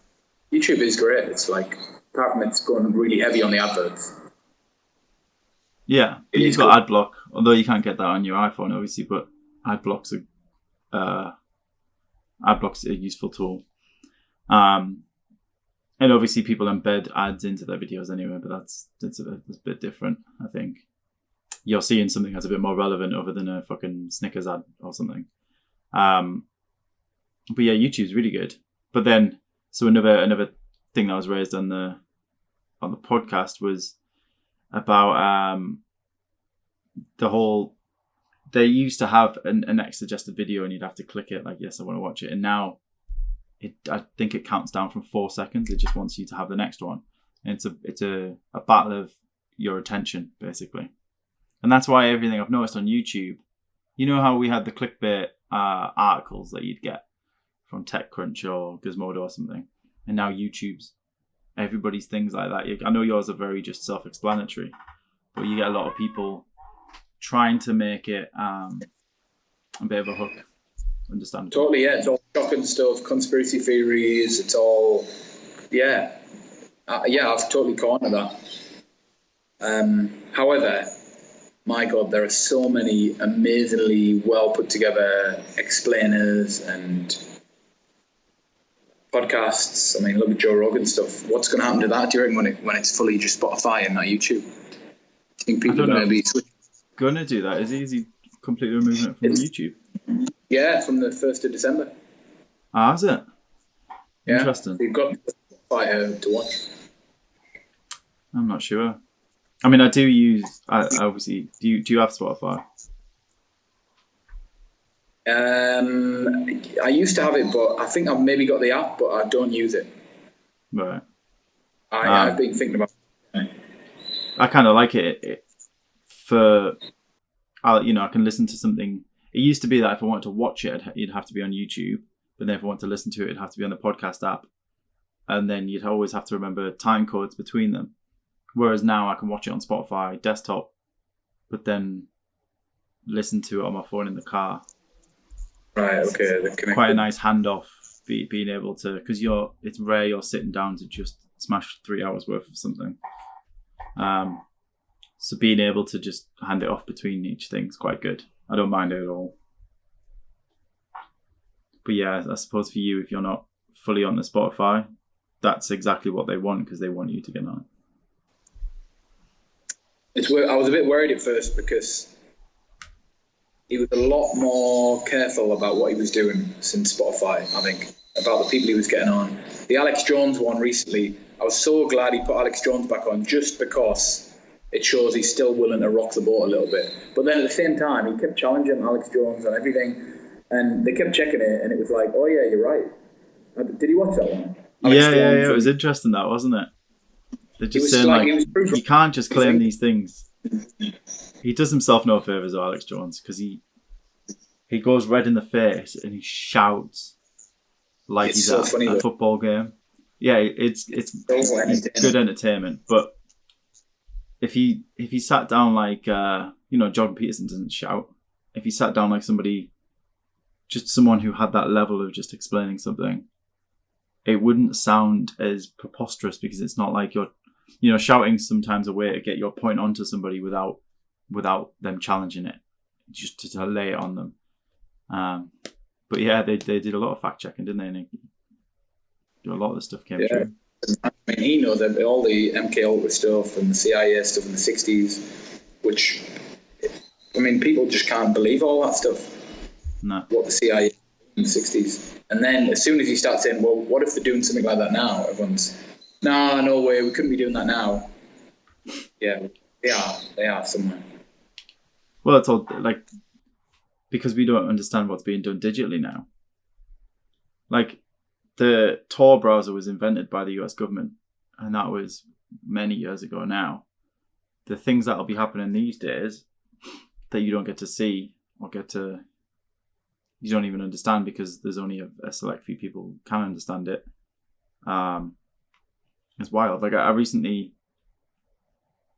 S2: YouTube is great. It's like, apart from it's going really heavy on the adverts.
S1: Yeah, you've got ad block, although you can't get that on your iPhone, obviously. But ad block's a useful tool, and obviously people embed ads into their videos anyway. But that's a bit different. I think you're seeing something that's a bit more relevant other than a fucking Snickers ad or something. But yeah, YouTube's really good. But then, so another thing that was raised on the podcast was about the whole. They used to have an next suggested video, and you'd have to click it like, yes, I want to watch it. And now, I think it counts down from 4 seconds. It just wants you to have the next one, and it's a battle of your attention basically. And that's why everything I've noticed on YouTube, you know how we had the clickbait articles that you'd get from TechCrunch or Gizmodo or something, and now YouTube's. Everybody's things like that. I know yours are very just self-explanatory, but you get a lot of people trying to make it a bit of a hook. Understandable.
S2: Totally, yeah. It's all shocking stuff, conspiracy theories. It's all, yeah. I've totally caught on to that. However, my God, there are so many amazingly well put together explainers and podcasts. I mean, look at Joe Rogan stuff. What's going to happen to that, do you reckon, when it's fully just Spotify and not YouTube? Do you think people are going to be switching?
S1: Going to do that? Is he completely removing it from YouTube?
S2: Yeah, from the 1st of December.
S1: Ah, is it?
S2: Yeah.
S1: Interesting.
S2: You've got Spotify to watch.
S1: I'm not sure. I mean, I do use. Obviously, do you have Spotify?
S2: I used to have it, but I think I've maybe got the app, but I don't use it.
S1: Right.
S2: I've been thinking about it.
S1: I kind of like it for, I can listen to something. It used to be that if I wanted to watch it, it'd have to be on YouTube. But then if I want to listen to it, it'd have to be on the podcast app. And then you'd always have to remember time codes between them. Whereas now I can watch it on Spotify desktop, but then listen to it on my phone in the car.
S2: Right, okay.
S1: Quite a nice handoff, being able to, because it's rare you're sitting down to just smash 3 hours worth of something. So being able to just hand it off between each thing is quite good. I don't mind it at all. But yeah, I suppose for you, if you're not fully on the Spotify, that's exactly what they want, because they want you to get on.
S2: I was a bit worried at first because he was a lot more careful about what he was doing since Spotify, I think, about the people he was getting on. The Alex Jones one recently, I was so glad he put Alex Jones back on, just because it shows he's still willing to rock the boat a little bit. But then at the same time, he kept challenging Alex Jones on everything, and they kept checking it, and it was like, oh yeah, you're right. Did you watch that one?
S1: Yeah. It was interesting, that, wasn't it? They're just saying, you can't just claim these things. He does himself no favours, Alex Jones, because he goes red in the face and he shouts like he's at a football game. Yeah, it's good entertainment. But if he sat down like Jordan Peterson doesn't shout. If he sat down like someone who had that level of just explaining something, it wouldn't sound as preposterous, because it's not like you're shouting sometimes a way to get your point onto somebody without them challenging it, just to lay it on them. But yeah, they did a lot of fact checking, didn't they? And a lot of the stuff came true.
S2: I mean, he knows all the MK Ultra stuff and the CIA stuff in the 60s, which, I mean, people just can't believe all that stuff.
S1: No.
S2: What the CIA in the 60s. And then as soon as you start saying, well, what if they're doing something like that now? Everyone's, no way, we couldn't be doing that now. Yeah, they are somewhere.
S1: Well, it's all like because we don't understand what's being done digitally now. Like the Tor browser was invented by the US government, and that was many years ago now. The things that'll be happening these days that you don't get to see or you don't even understand because there's only a select few people who can understand it. It's wild. Like I recently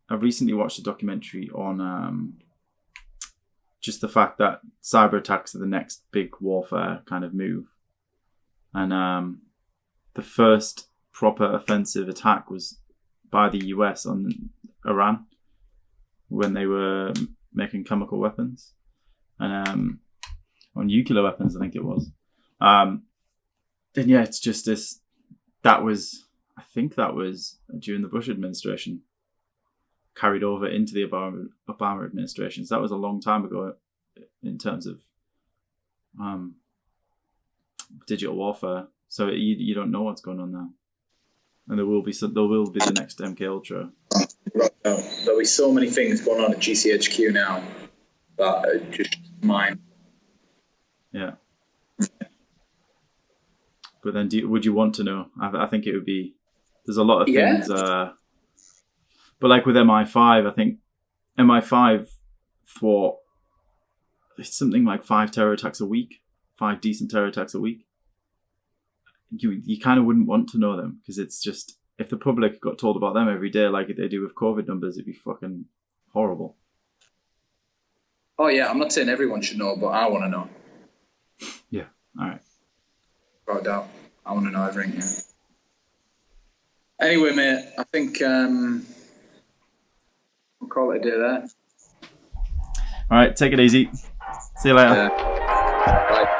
S1: watched a documentary on just the fact that cyber attacks are the next big warfare kind of move. And the first proper offensive attack was by the US on Iran when they were making chemical weapons and or nuclear weapons, I think it was. And yeah, it's just this. I think that was during the Bush administration, carried over into the Obama administration. So that was a long time ago in terms of digital warfare. So you don't know what's going on there, and there will be the next MK Ultra.
S2: There'll be so many things going on at GCHQ now that are just mine.
S1: Yeah. But then, would you want to know? I think it would be. There's a lot of things. But like with MI5, I think MI5 thwart. It's something like 5 terror attacks a week, 5 decent terror attacks a week. You kind of wouldn't want to know them because it's just if the public got told about them every day like they do with COVID numbers, it'd be fucking horrible.
S2: Oh yeah, I'm not saying everyone should know, but I want to know.
S1: Yeah. All right.
S2: Without doubt, I want to know everything. Yeah. Anyway, mate, I think we'll call it a day there.
S1: All right, take it easy. See you later.
S2: Bye.